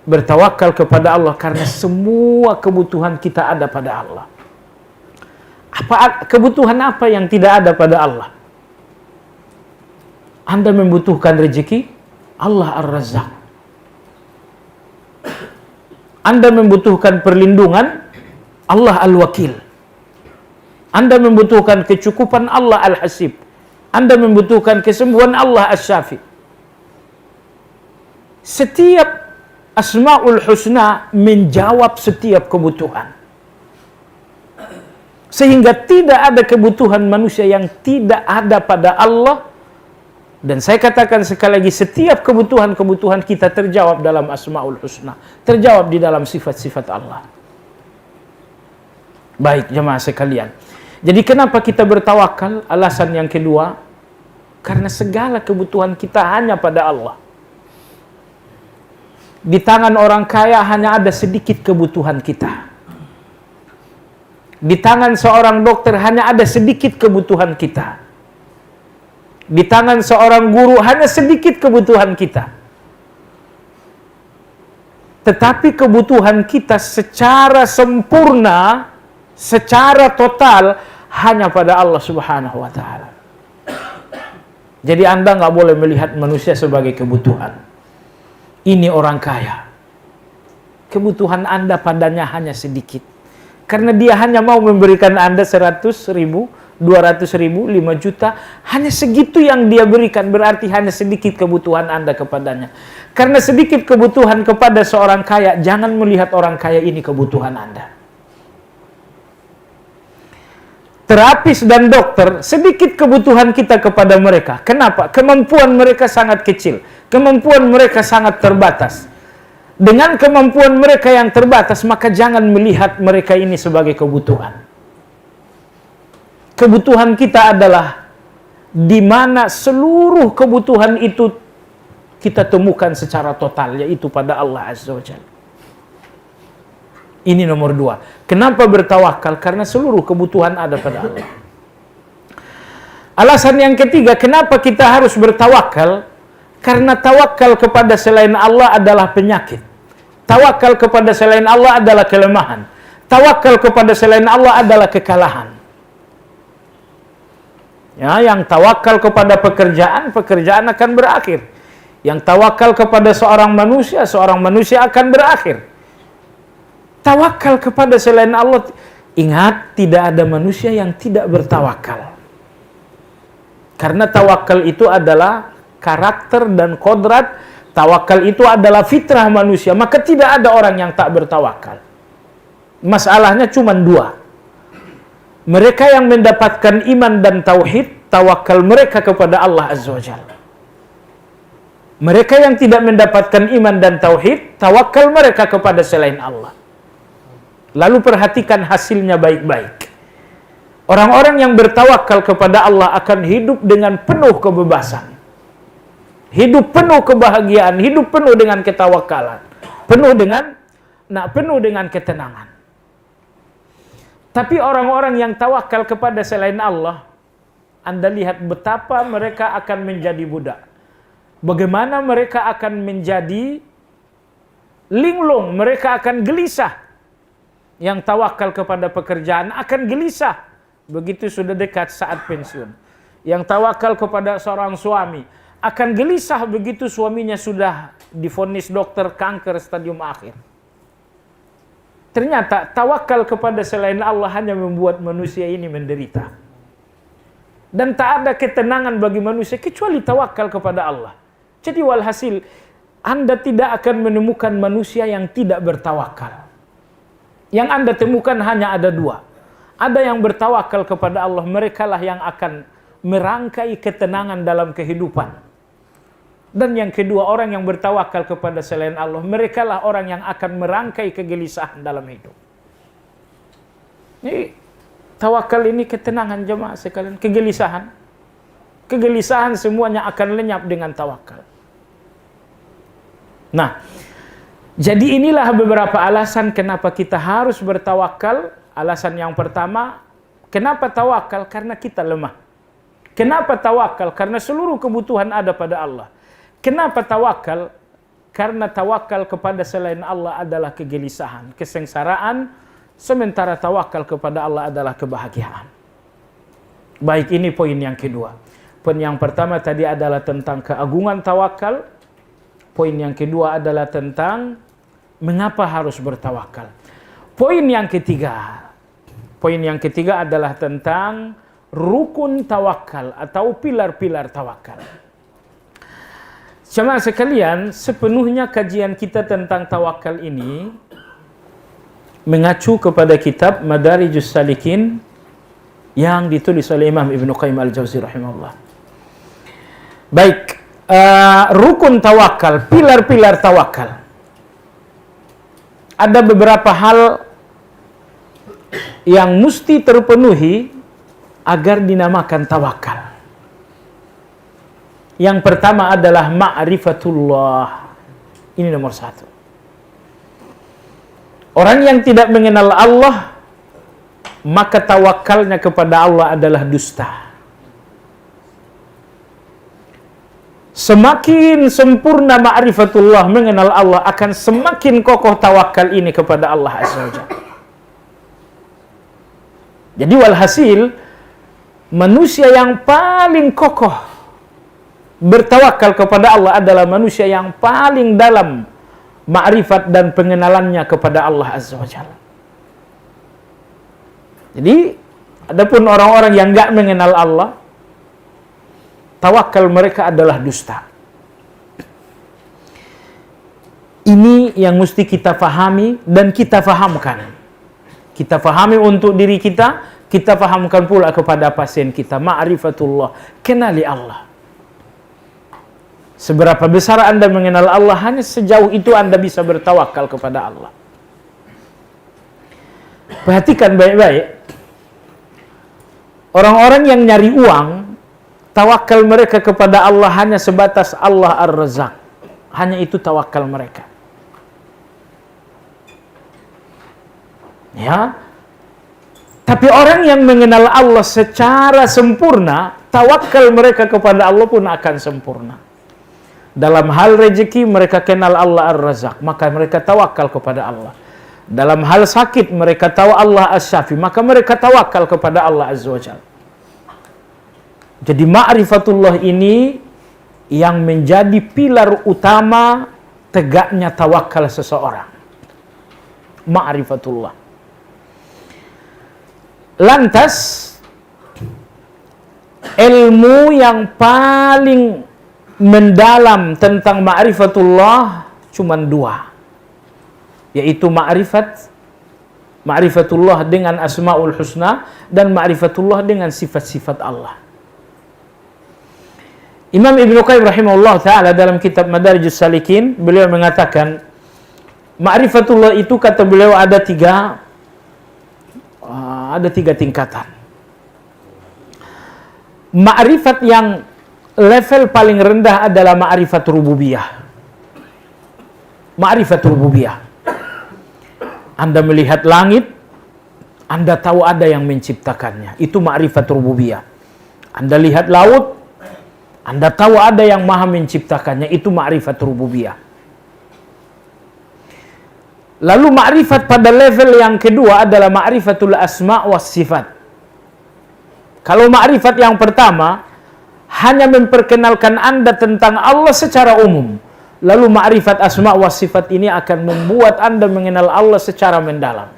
bertawakal kepada Allah karena semua kebutuhan kita ada pada Allah. Kebutuhan apa yang tidak ada pada Allah? Anda membutuhkan rezeki, Allah Ar-Razzaq. Anda membutuhkan perlindungan, Allah Al-Wakil. Anda membutuhkan kecukupan, Allah Al-Hasib. Anda membutuhkan kesembuhan, Allah Asy-Syafi. Setiap Asmaul Husna menjawab setiap kebutuhan. Sehingga tidak ada kebutuhan manusia yang tidak ada pada Allah. Dan saya katakan sekali lagi, setiap kebutuhan-kebutuhan kita terjawab dalam Asmaul Husna, terjawab di dalam sifat-sifat Allah. Baik jemaah sekalian, jadi kenapa kita bertawakal? Alasan yang kedua, karena segala kebutuhan kita hanya pada Allah. Di tangan orang kaya hanya ada sedikit kebutuhan kita. Di tangan seorang dokter hanya ada sedikit kebutuhan kita. di tangan seorang guru hanya sedikit kebutuhan kita. Tetapi kebutuhan kita secara sempurna, secara total, hanya pada Allah Subhanahu wa Ta'ala. Jadi Anda nggak boleh melihat manusia sebagai kebutuhan. Ini orang kaya. Kebutuhan Anda padanya hanya sedikit. Karena dia hanya mau memberikan Anda 100 ribu, 200 ribu, 5 juta. Hanya segitu yang dia berikan, berarti hanya sedikit kebutuhan Anda kepadanya. Karena sedikit kebutuhan kepada seorang kaya, jangan melihat orang kaya ini kebutuhan Anda. Terapis dan dokter, sedikit kebutuhan kita kepada mereka. Kenapa? Kemampuan mereka sangat kecil. Kemampuan mereka sangat terbatas. Dengan kemampuan mereka yang terbatas, maka jangan melihat mereka ini sebagai kebutuhan. Kebutuhan kita adalah di mana seluruh kebutuhan itu kita temukan secara total, yaitu pada Allah Azza wa Jalla. Ini nomor 2. Kenapa bertawakal? Karena seluruh kebutuhan ada pada Allah. Alasan yang ketiga, kenapa kita harus bertawakal? Karena tawakal kepada selain Allah adalah penyakit. Tawakal kepada selain Allah adalah kelemahan. Tawakal kepada selain Allah adalah kekalahan. Ya, yang tawakal kepada pekerjaan, pekerjaan akan berakhir. Yang tawakal kepada seorang manusia akan berakhir. Tawakal kepada selain Allah, ingat, tidak ada manusia yang tidak bertawakal. Karena tawakal itu adalah karakter dan kodrat. Tawakal itu adalah fitrah manusia, maka tidak ada orang yang tak bertawakal. Masalahnya cuma 2. Mereka yang mendapatkan iman dan tauhid, tawakal mereka kepada Allah Azza wa Jalla. Mereka yang tidak mendapatkan iman dan tauhid, tawakal mereka kepada selain Allah. Lalu perhatikan hasilnya baik-baik. Orang-orang yang bertawakal kepada Allah akan hidup dengan penuh kebebasan. Hidup penuh kebahagiaan, hidup penuh dengan ketawakalan, penuh dengan ketenangan. Tapi orang-orang yang tawakal kepada selain Allah, Anda lihat betapa mereka akan menjadi budak. Bagaimana mereka akan menjadi linglung, mereka akan gelisah. Yang tawakal kepada pekerjaan akan gelisah begitu sudah dekat saat pensiun. Yang tawakal kepada seorang suami akan gelisah begitu suaminya sudah divonis dokter kanker stadium akhir. Ternyata tawakal kepada selain Allah hanya membuat manusia ini menderita. Dan tak ada ketenangan bagi manusia kecuali tawakal kepada Allah. Jadi walhasil, Anda tidak akan menemukan manusia yang tidak bertawakal. Yang Anda temukan hanya ada 2. Ada yang bertawakal kepada Allah, merekalah yang akan merangkai ketenangan dalam kehidupan. Dan yang kedua, orang yang bertawakal kepada selain Allah, merekalah orang yang akan merangkai kegelisahan dalam hidup. Jadi, tawakal ini ketenangan jemaah sekalian, kegelisahan. Kegelisahan semuanya akan lenyap dengan tawakal. Nah, jadi inilah beberapa alasan kenapa kita harus bertawakal. Alasan yang pertama, kenapa tawakal? Karena kita lemah. Kenapa tawakal? Karena seluruh kebutuhan ada pada Allah. Kenapa tawakal? Karena tawakal kepada selain Allah adalah kegelisahan, kesengsaraan, sementara tawakal kepada Allah adalah kebahagiaan. Baik, ini poin yang kedua. Poin yang pertama tadi adalah tentang keagungan tawakal. Poin yang kedua adalah tentang mengapa harus bertawakal. Poin yang ketiga adalah tentang rukun tawakal atau pilar-pilar tawakal. Jemaah sekalian, sepenuhnya kajian kita tentang tawakal ini mengacu kepada kitab Madarijus Salikin yang ditulis oleh Imam Ibnu Qayyim Al-Jauzi rahimahullah. Baik, rukun tawakal, pilar-pilar tawakal. Ada beberapa hal yang mesti terpenuhi agar dinamakan tawakal. Yang pertama adalah ma'rifatullah. Ini nomor 1. Orang yang tidak mengenal Allah, maka tawakalnya kepada Allah adalah dusta. Semakin sempurna ma'rifatullah, mengenal Allah, akan semakin kokoh tawakal ini kepada Allah Azza wa Jalla. Jadi walhasil, manusia yang paling kokoh bertawakal kepada Allah adalah manusia yang paling dalam ma'rifat dan pengenalannya kepada Allah Azza wa Jalla. Jadi, adapun orang-orang yang enggak mengenal Allah, tawakal mereka adalah dusta. Ini yang mesti kita fahami dan kita fahamkan. Kita fahami untuk diri kita fahamkan pula kepada pasien kita. Ma'rifatullah, kenali Allah. Seberapa besar Anda mengenal Allah, hanya sejauh itu Anda bisa bertawakal kepada Allah. Perhatikan baik-baik. Orang-orang yang nyari uang, tawakal mereka kepada Allah hanya sebatas Allah Ar-Razzaq. Hanya itu tawakal mereka. Ya. Tapi orang yang mengenal Allah secara sempurna, tawakal mereka kepada Allah pun akan sempurna. Dalam hal rezeki mereka kenal Allah Ar-Razzaq, maka mereka tawakal kepada Allah. Dalam hal sakit mereka tahu Allah As-Syafi, maka mereka tawakal kepada Allah Azza wa Jalla. Jadi ma'rifatullah ini yang menjadi pilar utama tegaknya tawakal seseorang. Ma'rifatullah. Lantas, ilmu yang paling mendalam tentang ma'rifatullah cuma dua, yaitu ma'rifatullah dengan asma'ul husna dan ma'rifatullah dengan sifat-sifat Allah. Imam Ibnu Qayyim rahimahullah ta'ala dalam kitab Madarijus Salikin, beliau mengatakan ma'rifatullah itu, kata beliau, ada tiga tingkatan. Ma'rifat yang level paling rendah adalah ma'rifat rububiyah. Ma'rifat rububiyah. Anda melihat langit, Anda tahu ada yang menciptakannya. Itu ma'rifat rububiyah. Anda lihat laut, Anda tahu ada yang maha menciptakannya. Itu ma'rifat rububiyah. Lalu ma'rifat pada level yang kedua adalah ma'rifatul asma' was sifat. Kalau ma'rifat yang pertama hanya memperkenalkan Anda tentang Allah secara umum. Lalu ma'rifat asma' was sifat ini akan membuat Anda mengenal Allah secara mendalam.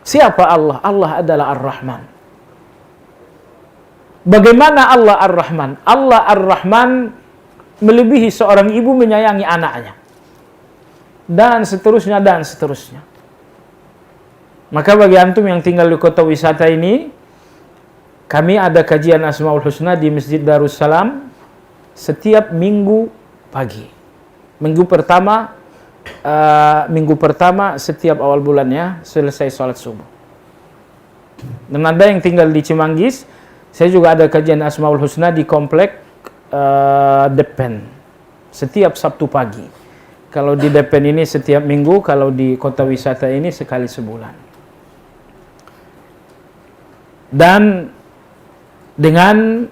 Siapa Allah? Allah adalah Ar-Rahman. Bagaimana Allah Ar-Rahman? Allah Ar-Rahman melebihi seorang ibu menyayangi anaknya. Dan seterusnya, dan seterusnya. Maka bagi antum yang tinggal di kota wisata ini, kami ada kajian Asmaul Husna di Masjid Darussalam setiap minggu pagi. Minggu pertama setiap awal bulannya, selesai sholat subuh. Dan ada yang tinggal di Cimanggis, saya juga ada kajian Asmaul Husna di komplek Depen setiap Sabtu pagi. Kalau di Depen ini setiap minggu, kalau di kota wisata ini sekali sebulan. Dan dengan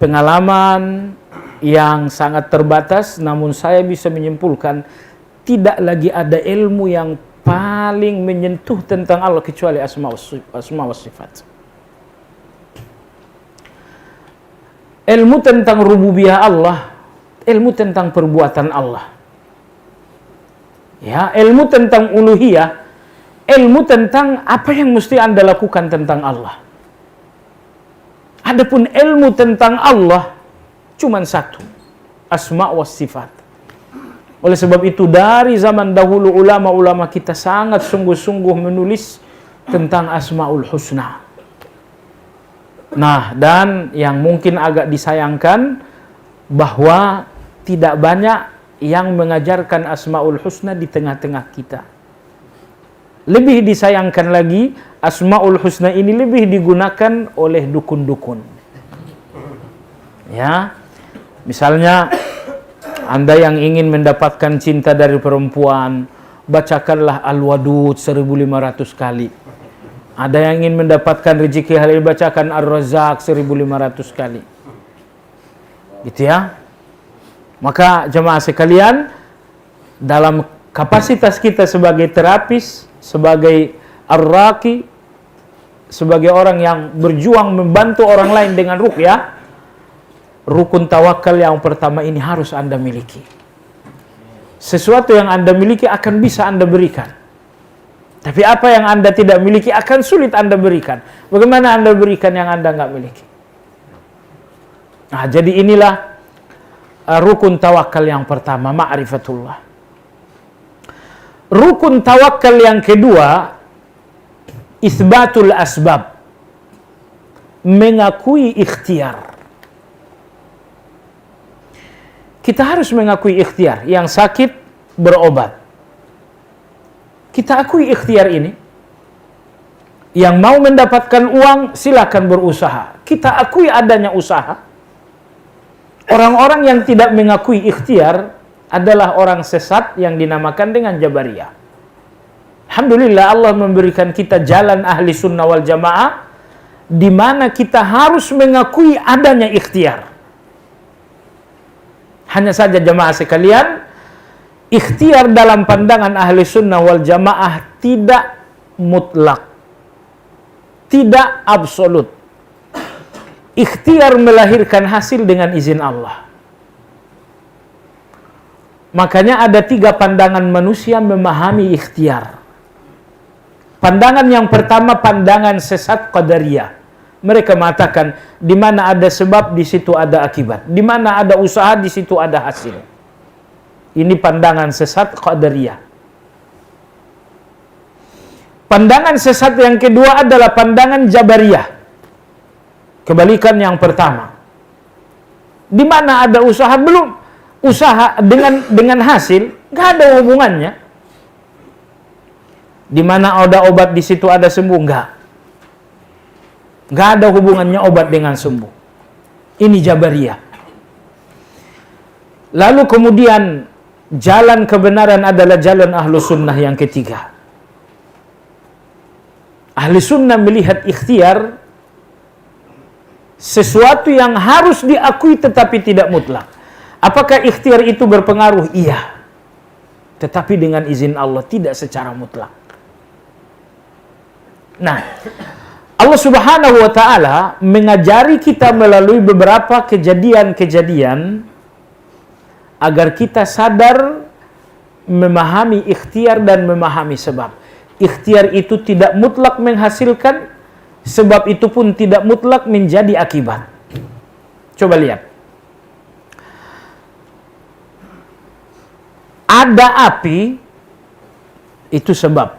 pengalaman yang sangat terbatas, namun saya bisa menyimpulkan tidak lagi ada ilmu yang paling menyentuh tentang Allah kecuali asma wa sifat. Ilmu tentang rububiyah Allah, ilmu tentang perbuatan Allah. Ya, ilmu tentang uluhiyah, ilmu tentang apa yang mesti Anda lakukan tentang Allah. Adapun ilmu tentang Allah cuma satu, asma wa sifat. Oleh sebab itu dari zaman dahulu ulama-ulama kita sangat sungguh-sungguh menulis tentang Asmaul Husna. Nah, dan yang mungkin agak disayangkan bahwa tidak banyak yang mengajarkan Asmaul Husna di tengah-tengah kita. Lebih disayangkan lagi, Asmaul Husna ini lebih digunakan oleh dukun-dukun. Ya, misalnya Anda yang ingin mendapatkan cinta dari perempuan, bacakanlah Al-Wadud 1500 kali. Ada yang ingin mendapatkan rezeki halal, bacakan Ar-Razzaq 1500 kali. Gitu ya. Maka jemaah sekalian, dalam kapasitas kita sebagai terapis, sebagai ar-raqi, sebagai orang yang berjuang membantu orang lain dengan ruqyah, rukun tawakal yang pertama ini harus Anda miliki. Sesuatu yang Anda miliki akan bisa Anda berikan. Tapi apa yang Anda tidak miliki akan sulit Anda berikan. Bagaimana Anda berikan yang Anda nggak miliki? Nah, jadi inilah rukun tawakal yang pertama, ma'rifatullah. Rukun tawakal yang kedua, isbatul asbab. Mengakui ikhtiar. Kita harus mengakui ikhtiar. Yang sakit, berobat. Kita akui ikhtiar ini. Yang mau mendapatkan uang, silakan berusaha. Kita akui adanya usaha. Orang-orang yang tidak mengakui ikhtiar adalah orang sesat yang dinamakan dengan Jabariyah. Alhamdulillah Allah memberikan kita jalan ahli sunnah wal jamaah di mana kita harus mengakui adanya ikhtiar. Hanya saja jemaah sekalian, ikhtiar dalam pandangan ahli sunnah wal jamaah tidak mutlak, tidak absolut. Ikhtiar melahirkan hasil dengan izin Allah. Makanya ada 3 pandangan manusia memahami ikhtiar. Pandangan yang pertama, pandangan sesat qadariyah. Mereka mengatakan, di mana ada sebab, di situ ada akibat. Di mana ada usaha, di situ ada hasil. Ini pandangan sesat qadariyah. Pandangan sesat yang kedua adalah pandangan Jabariyah. Kebalikan yang pertama. Di mana ada usaha, belum usaha dengan hasil, nggak ada hubungannya. Di mana ada obat, di situ ada sembuh, nggak ada hubungannya obat dengan sembuh. Ini Jabariyah. Lalu kemudian jalan kebenaran adalah jalan ahlu sunnah yang ketiga. Ahli sunnah melihat ikhtiar sesuatu yang harus diakui tetapi tidak mutlak. Apakah ikhtiar itu berpengaruh? Iya. Tetapi dengan izin Allah, tidak secara mutlak. Nah, Allah Subhanahu wa ta'ala mengajari kita melalui beberapa kejadian-kejadian agar kita sadar memahami ikhtiar dan memahami sebab. Ikhtiar itu tidak mutlak menghasilkan, sebab itu pun tidak mutlak menjadi akibat. Coba lihat. Ada api, itu sebab.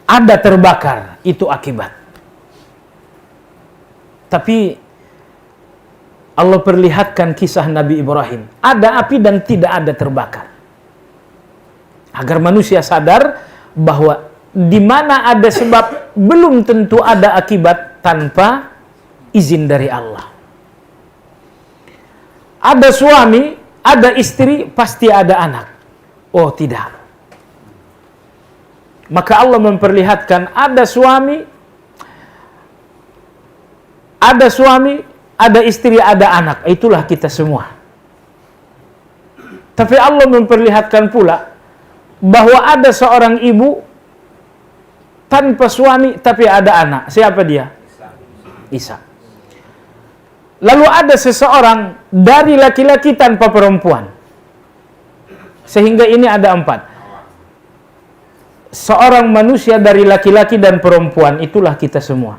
Ada terbakar, itu akibat. Tapi Allah perlihatkan kisah Nabi Ibrahim. Ada api dan tidak ada terbakar. Agar manusia sadar bahwa di mana ada sebab, belum tentu ada akibat tanpa izin dari Allah. Ada suami, ada istri, pasti ada anak. Oh tidak. Maka Allah memperlihatkan ada suami, ada istri, ada anak. Itulah kita semua. Tapi Allah memperlihatkan pula bahwa ada seorang ibu tanpa suami tapi ada anak. Siapa dia? Isa. Lalu ada seseorang dari laki-laki tanpa perempuan. Sehingga ini ada 4. Seorang manusia dari laki-laki dan perempuan, itulah kita semua.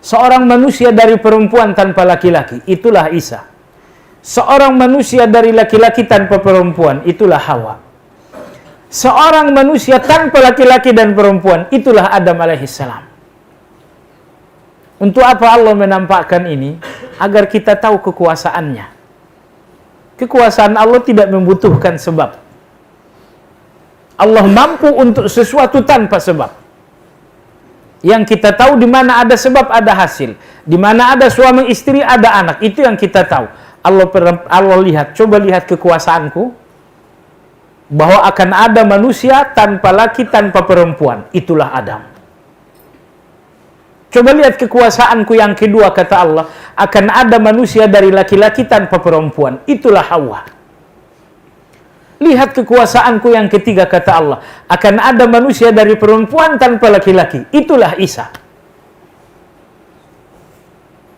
Seorang manusia dari perempuan tanpa laki-laki, itulah Isa. Seorang manusia dari laki-laki tanpa perempuan, itulah Hawa. Seorang manusia tanpa laki-laki dan perempuan, itulah Adam alaihissalam. Untuk apa Allah menampakkan ini? Agar kita tahu kekuasaannya. Kekuasaan Allah tidak membutuhkan sebab. Allah mampu untuk sesuatu tanpa sebab. Yang kita tahu di mana ada sebab ada hasil. Di mana ada suami istri ada anak. Itu yang kita tahu. Allah lihat, coba lihat kekuasaanku. Bahwa akan ada manusia tanpa laki, tanpa perempuan. Itulah Adam. Coba lihat kekuasaanku yang kedua, kata Allah, akan ada manusia dari laki-laki tanpa perempuan. Itulah Hawa. Lihat kekuasaanku yang ketiga, kata Allah, akan ada manusia dari perempuan tanpa laki-laki. Itulah Isa.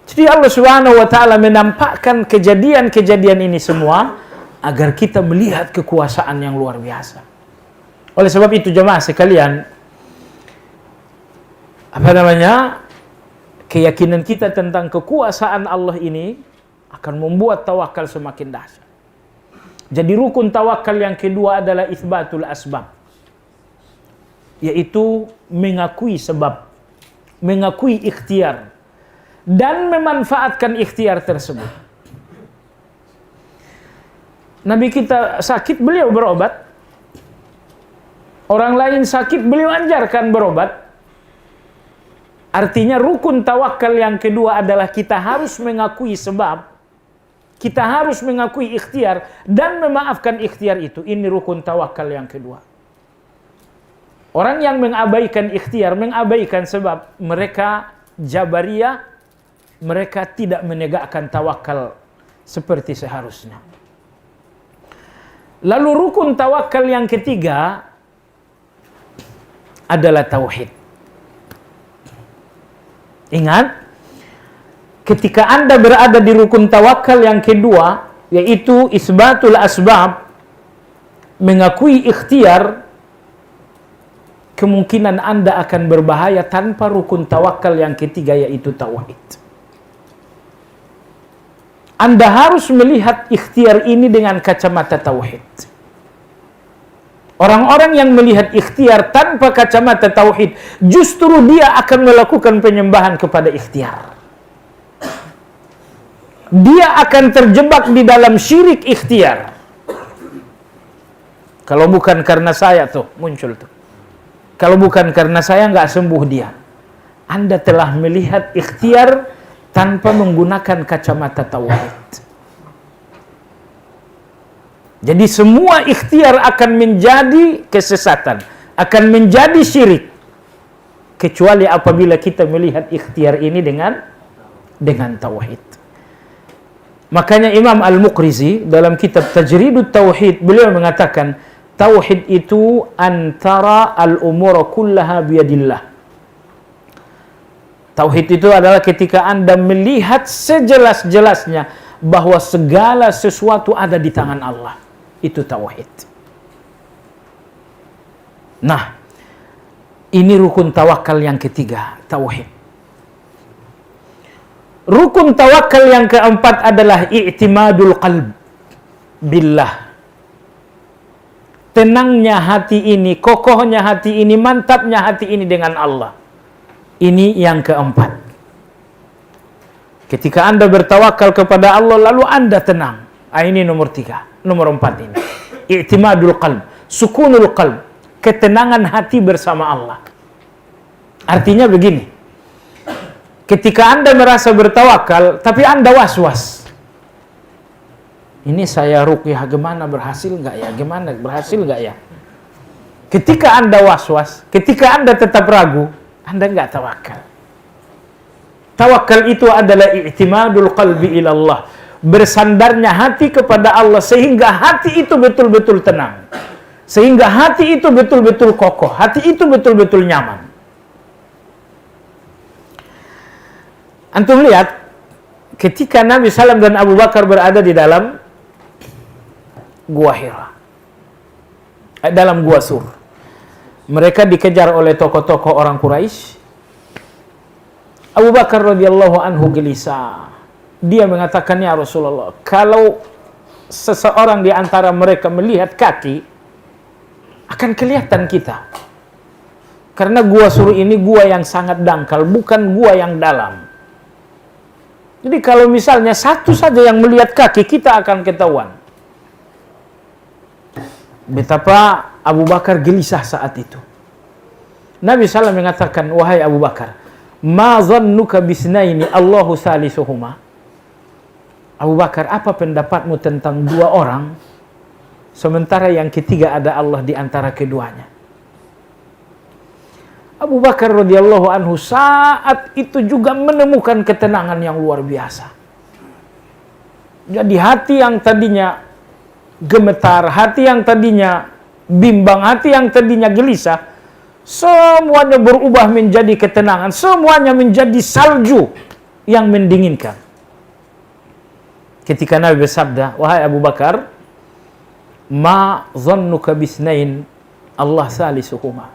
Jadi Allah Subhanahu wa taala menampakkan kejadian-kejadian ini semua agar kita melihat kekuasaan yang luar biasa. Oleh sebab itu jemaah sekalian, keyakinan kita tentang kekuasaan Allah ini akan membuat tawakal semakin dahsyat. Jadi rukun tawakal yang kedua adalah itsbatul asbab, yaitu mengakui sebab, mengakui ikhtiar, dan memanfaatkan ikhtiar tersebut. Nabi kita sakit, beliau berobat. Orang lain sakit, beliau ajarkan berobat. Artinya rukun tawakal yang kedua adalah kita harus mengakui sebab, kita harus mengakui ikhtiar, dan memaafkan ikhtiar itu. Ini rukun tawakal yang kedua. Orang yang mengabaikan ikhtiar, mengabaikan sebab, mereka Jabariyah, mereka tidak menegakkan tawakal seperti seharusnya. Lalu rukun tawakal yang ketiga adalah tauhid. Ingat, ketika Anda berada di rukun tawakal yang kedua, yaitu isbatul asbab, mengakui ikhtiar, kemungkinan Anda akan berbahaya tanpa rukun tawakal yang ketiga, yaitu tauhid. Anda harus melihat ikhtiar ini dengan kacamata tauhid. Orang-orang yang melihat ikhtiar tanpa kacamata tauhid, justru dia akan melakukan penyembahan kepada ikhtiar. Dia akan terjebak di dalam syirik ikhtiar. Kalau bukan karena saya tuh, muncul tuh. Kalau bukan karena saya nggak sembuh dia. Anda telah melihat ikhtiar tanpa menggunakan kacamata tauhid. Jadi semua ikhtiar akan menjadi kesesatan, akan menjadi syirik, kecuali apabila kita melihat ikhtiar ini dengan tauhid. Makanya Imam Al-Muqrizi dalam kitab Tajridut Tauhid, beliau mengatakan tauhid itu antara al-umur kullaha biyadillah. Tauhid itu adalah ketika Anda melihat sejelas-jelasnya bahwa segala sesuatu ada di tangan Allah. Itu tauhid. Nah, ini rukun tawakal yang ketiga, tauhid. Rukun tawakal yang keempat adalah i'timadul qalb billah. Tenangnya hati ini, kokohnya hati ini, mantapnya hati ini dengan Allah. Ini yang keempat. Ketika Anda bertawakal kepada Allah, lalu Anda tenang. Ini nomor 3. Nomor 4 ini. I'timadul qalb, sukunul qalb, ketenangan hati bersama Allah. Artinya begini. Ketika Anda merasa bertawakal, tapi Anda was-was. Ini saya ruqyah gimana, berhasil nggak ya? Gimana, berhasil nggak ya? Ketika Anda was-was, ketika Anda tetap ragu, Anda nggak tawakal. Tawakal itu adalah i'timadul qalbi ilallah, bersandarnya hati kepada Allah sehingga hati itu betul-betul tenang, sehingga hati itu betul-betul kokoh, hati itu betul-betul nyaman. Antum lihat ketika Nabi SAW dan Abu Bakar berada di dalam Gua Hira, dalam Gua Sur, mereka dikejar oleh tokoh-tokoh orang Quraisy. Abu Bakar radhiyallahu anhu gelisah. Dia mengatakan, ya Rasulullah, kalau seseorang di antara mereka melihat kaki, akan kelihatan kita. Karena Gua Sur ini gua yang sangat dangkal, bukan gua yang dalam. Jadi kalau misalnya satu saja yang melihat kaki, kita akan ketahuan. Betapa Abu Bakar gelisah saat itu. Nabi SAW mengatakan, wahai Abu Bakar, ma zannuka bisnaini Allahu salisuhuma. Abu Bakar, apa pendapatmu tentang 2 orang, sementara yang ketiga ada Allah di antara keduanya? Abu Bakar radhiyallahu anhu saat itu juga menemukan ketenangan yang luar biasa. Jadi hati yang tadinya gemetar, hati yang tadinya bimbang, hati yang tadinya gelisah, semuanya berubah menjadi ketenangan, semuanya menjadi salju yang mendinginkan. Ketika Nabi bersabda, wahai Abu Bakar, ma dhannuka bisnain Allah salisuhuma.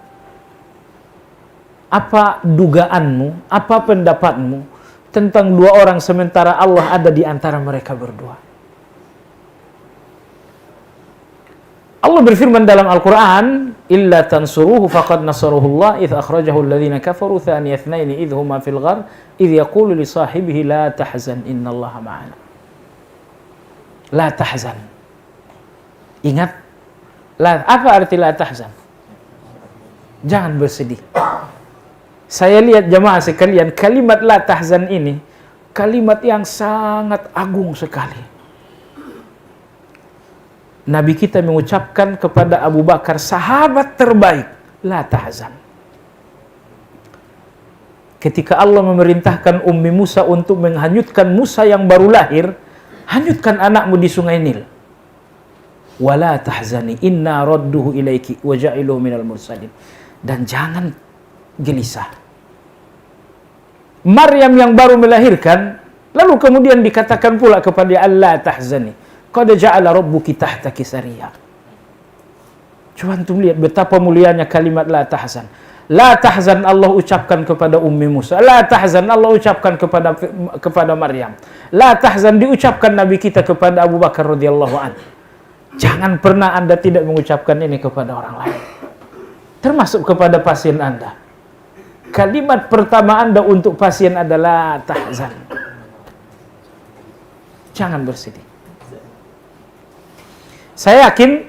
Apa dugaanmu, apa pendapatmu tentang dua orang sementara Allah ada di antara mereka berdua? Allah berfirman dalam Al-Quran, illa tansuruhu faqad nasaruhullah idh akhrajahu alladhina kafaru thaniya ithnaini idh huma fil ghar idh yaqulu li sahibihi la tahzan innallaha ma'ana. La tahzan. Ingat, apa arti la tahzan? Jangan bersedih. Saya lihat jamaah sekalian, kalimat la tahzan ini kalimat yang sangat agung sekali. Nabi kita mengucapkan kepada Abu Bakar, sahabat terbaik, la tahzan. Ketika Allah memerintahkan Ummi Musa untuk menghanyutkan Musa yang baru lahir, hanyutkan anakmu di sungai Nil. Wala tahzani inna radduhu ilaiki wa ja'iluhu minal mursalin. Dan jangan gelisah. Maryam yang baru melahirkan, lalu kemudian dikatakan pula kepada Allah tahzani, qad ja'ala rabbuki tahtaki sariyya. Coba antum lihat betapa mulianya kalimat la tahzan. La tahzan Allah ucapkan kepada Ummi Musa, la tahzan Allah ucapkan kepada Maryam, la tahzan diucapkan Nabi kita kepada Abu Bakar radhiyallahu anhu. Jangan pernah Anda tidak mengucapkan ini kepada orang lain, termasuk kepada pasien Anda. Kalimat pertama Anda untuk pasien adalah tahzan. Jangan bersedih. Saya yakin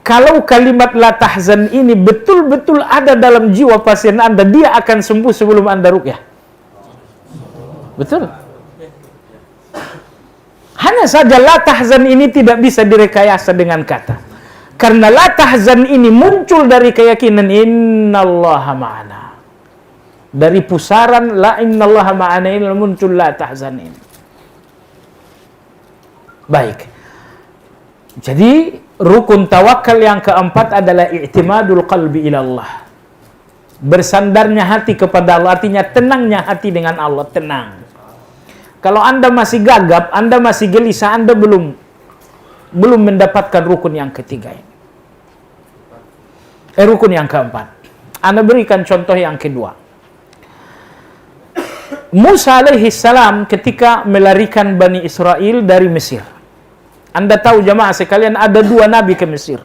kalau kalimat la tahzan ini betul-betul ada dalam jiwa pasien Anda, dia akan sembuh sebelum Anda ruqyah. Betul? Hanya saja la tahzan ini tidak bisa direkayasa dengan kata. Karena la tahzan ini muncul dari keyakinan innallaha ma'ana. Dari pusaran la innallaha ma'ana ini muncul la tahzan ini. Baik. Jadi rukun tawakal yang keempat adalah i'timadul qalbi ila Allah. Bersandarnya hati kepada Allah, artinya tenangnya hati dengan Allah, tenang. Kalau Anda masih gagap, Anda masih gelisah, Anda belum mendapatkan rukun yang ketiga ini. Rukun yang keempat. Anda berikan contoh yang kedua. Musa alaihi salam ketika melarikan Bani Israel dari Mesir. Anda tahu jamaah sekalian, ada dua nabi ke Mesir.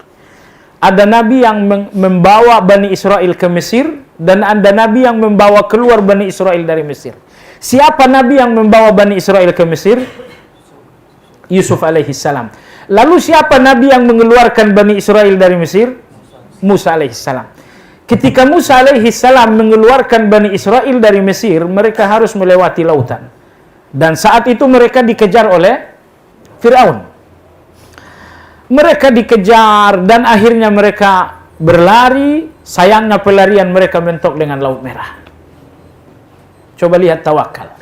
Ada nabi yang membawa Bani Israel ke Mesir, dan ada nabi yang membawa keluar Bani Israel dari Mesir. Siapa nabi yang membawa Bani Israel ke Mesir? Yusuf alaihi salam. Lalu siapa nabi yang mengeluarkan Bani Israel dari Mesir? Musa alaihi salam. Ketika Musa alaihi salam mengeluarkan Bani Israel dari Mesir, mereka harus melewati lautan. Dan saat itu mereka dikejar oleh Fir'aun. Mereka dikejar dan akhirnya mereka berlari. Sayangnya pelarian mereka mentok dengan Laut Merah. Coba lihat tawakal.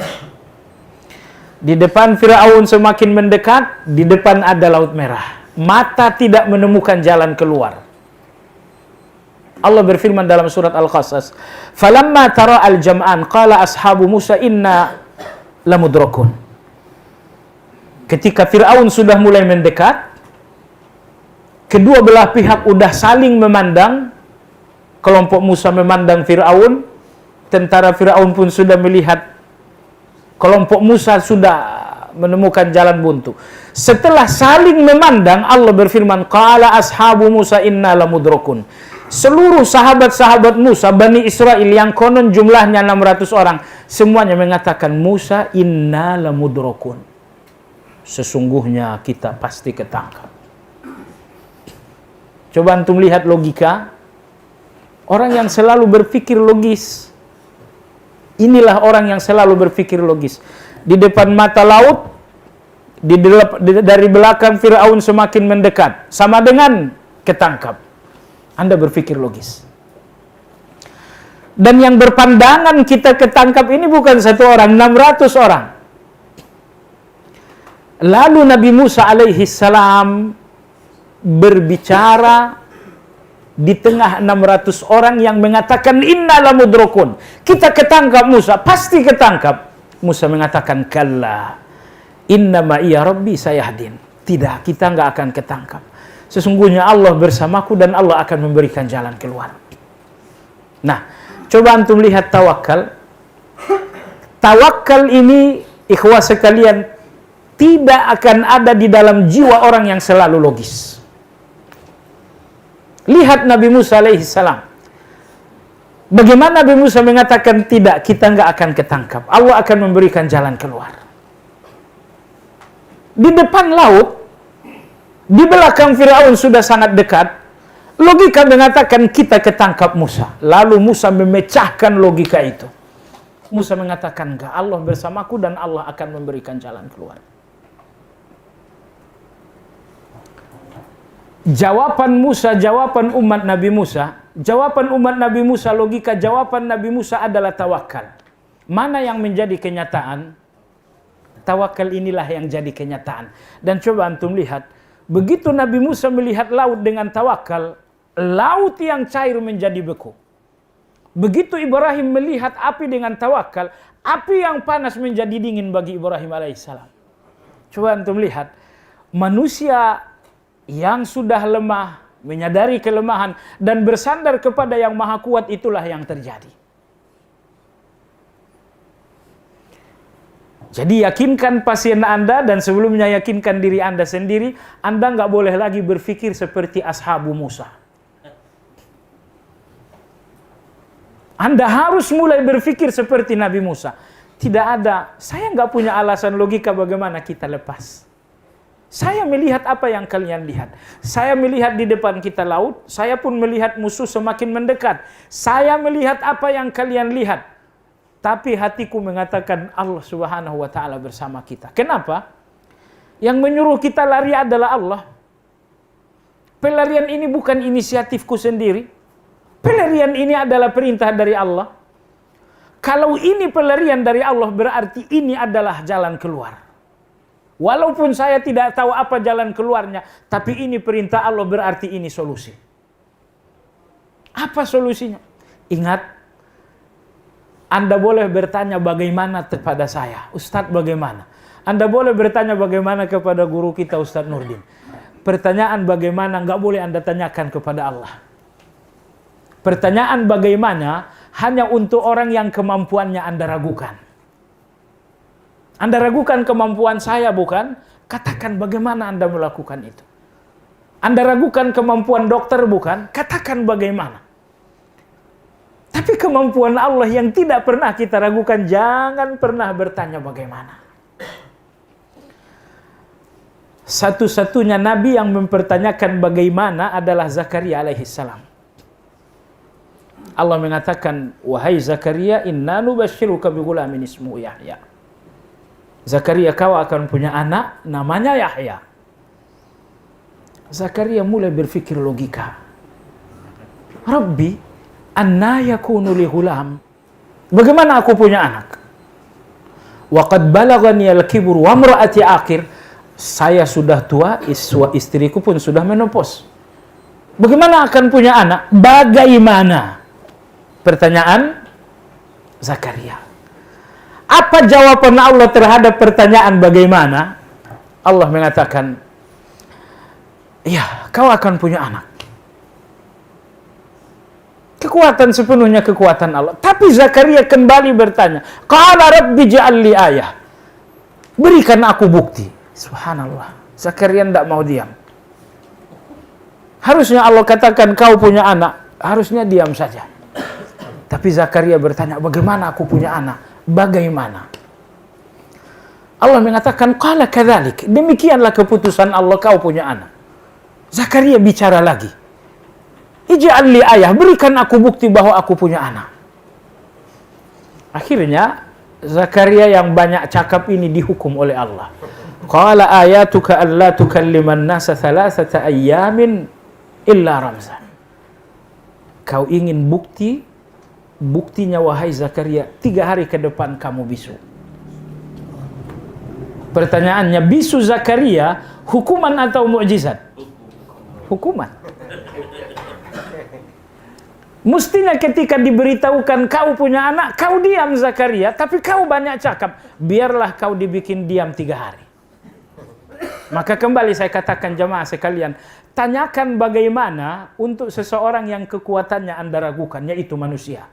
Di depan Fir'aun semakin mendekat, di depan ada Laut Merah. Mata tidak menemukan jalan keluar. Allah berfirman dalam surat Al-Qasas, "Falamma tara al-jam'an qala ashabu Musa inna lamudrakun." Ketika Fir'aun sudah mulai mendekat, kedua belah pihak sudah saling memandang. Kelompok Musa memandang Fir'aun, tentara Fir'aun pun sudah melihat kelompok Musa sudah menemukan jalan buntu. Setelah saling memandang, Allah berfirman, qala ashabu Musa inna lamudrakun. Seluruh sahabat-sahabat Musa, Bani Israel yang konon jumlahnya 600 orang, semuanya mengatakan, Musa inna lamudrakun. Sesungguhnya kita pasti ketangkap. Coba antum lihat logika. Orang yang selalu berpikir logis. Inilah orang yang selalu berpikir logis. Di depan mata laut, dari belakang Fir'aun semakin mendekat. Sama dengan ketangkap. Anda berpikir logis. Dan yang berpandangan kita ketangkap ini bukan 1 orang, 600 orang. Lalu Nabi Musa alaihi salam berbicara di tengah 600 orang yang mengatakan inna lamudrukun. Kita ketangkap Musa, pasti ketangkap. Musa mengatakan kalla inna ma iya rabbi sayahdin. Tidak, kita nggak akan ketangkap. Sesungguhnya Allah bersamaku dan Allah akan memberikan jalan keluar. Nah, coba antum lihat tawakal. Tawakal ini, ikhwah sekalian, tidak akan ada di dalam jiwa orang yang selalu logis. Lihat Nabi Musa alaihi salam. Bagaimana Nabi Musa mengatakan tidak, kita nggak akan ketangkap. Allah akan memberikan jalan keluar. Di depan laut, di belakang Firaun sudah sangat dekat. Logika mengatakan kita ketangkap Musa. Lalu Musa memecahkan logika itu. Musa mengatakan enggak, Allah bersamaku dan Allah akan memberikan jalan keluar. Jawaban Musa, jawaban umat Nabi Musa, jawaban umat Nabi Musa, logika jawaban Nabi Musa adalah tawakal. Mana yang menjadi kenyataan? Tawakal inilah yang jadi kenyataan. Dan coba antum lihat, begitu Nabi Musa melihat laut dengan tawakal, laut yang cair menjadi beku. Begitu Ibrahim melihat api dengan tawakal, api yang panas menjadi dingin bagi Ibrahim alaihissalam. Coba antum lihat, manusia yang sudah lemah, menyadari kelemahan, dan bersandar kepada yang maha kuat, itulah yang terjadi. Jadi yakinkan pasien Anda, dan sebelumnya yakinkan diri Anda sendiri. Anda nggak boleh lagi berpikir seperti ashabu Musa. Anda harus mulai berpikir seperti Nabi Musa. Tidak ada, saya nggak punya alasan logika bagaimana kita lepas. Saya melihat apa yang kalian lihat. Saya melihat di depan kita laut, saya pun melihat musuh semakin mendekat. Saya melihat apa yang kalian lihat. Tapi hatiku mengatakan Allah Subhanahu wa taala bersama kita. Kenapa? Yang menyuruh kita lari adalah Allah. Pelarian ini bukan inisiatifku sendiri. Pelarian ini adalah perintah dari Allah. Kalau ini pelarian dari Allah, berarti ini adalah jalan keluar. Walaupun saya tidak tahu apa jalan keluarnya, tapi ini perintah Allah, berarti ini solusi. Apa solusinya? Ingat, Anda boleh bertanya bagaimana kepada saya, Ustadz bagaimana? Anda boleh bertanya bagaimana kepada guru kita Ustadz Nurdin. Pertanyaan bagaimana nggak boleh Anda tanyakan kepada Allah. Pertanyaan bagaimana hanya untuk orang yang kemampuannya Anda ragukan. Anda ragukan kemampuan saya bukan? Katakan bagaimana Anda melakukan itu. Anda ragukan kemampuan dokter bukan? Katakan bagaimana. Tapi kemampuan Allah yang tidak pernah kita ragukan, jangan pernah bertanya bagaimana. Satu-satunya nabi yang mempertanyakan bagaimana adalah Zakaria alaihissalam. Allah mengatakan, wahai Zakaria, inna nubashiruka bighulamin ismuhu Yahya. Zakaria, kau akan punya anak namanya Yahya. Zakaria mulai berpikir logika. Rabbi, anna yakunu li ghulam? Bagaimana aku punya anak? Wa qad balagani al-kibru wa imra'ati aqir. Saya sudah tua, istriku pun sudah menopause. Bagaimana akan punya anak? Bagaimana? Pertanyaan Zakaria. Apa jawaban Allah terhadap pertanyaan bagaimana? Allah mengatakan, ya, kau akan punya anak. Kekuatan sepenuhnya kekuatan Allah. Tapi Zakaria kembali bertanya, qala rabbi ja'al li ayah. Berikan aku bukti. Subhanallah. Zakaria tidak mau diam. Harusnya Allah katakan kau punya anak, harusnya diam saja. Tapi Zakaria bertanya, bagaimana aku punya anak? Bagaimana? Allah mengatakan, qala kadzalik. Demikianlah keputusan Allah, kau punya anak. Zakaria bicara lagi. Ij'al li ayah, berikan aku bukti bahwa aku punya anak. Akhirnya Zakaria yang banyak cakap ini dihukum oleh Allah. Qala ayatuka alla tukalliman nasa thalathata ayyamin illa ramzan. Kau ingin bukti Buktinya wahai Zakaria, 3 hari ke depan kamu bisu. Pertanyaannya, bisu Zakaria hukuman atau mukjizat? Hukuman. Mestinya ketika diberitahukan kau punya anak, kau diam Zakaria, tapi kau banyak cakap. Biarlah kau dibikin diam 3 hari. Maka kembali saya katakan jemaah sekalian, tanyakan bagaimana untuk seseorang yang kekuatannya Anda ragukan, yaitu manusia.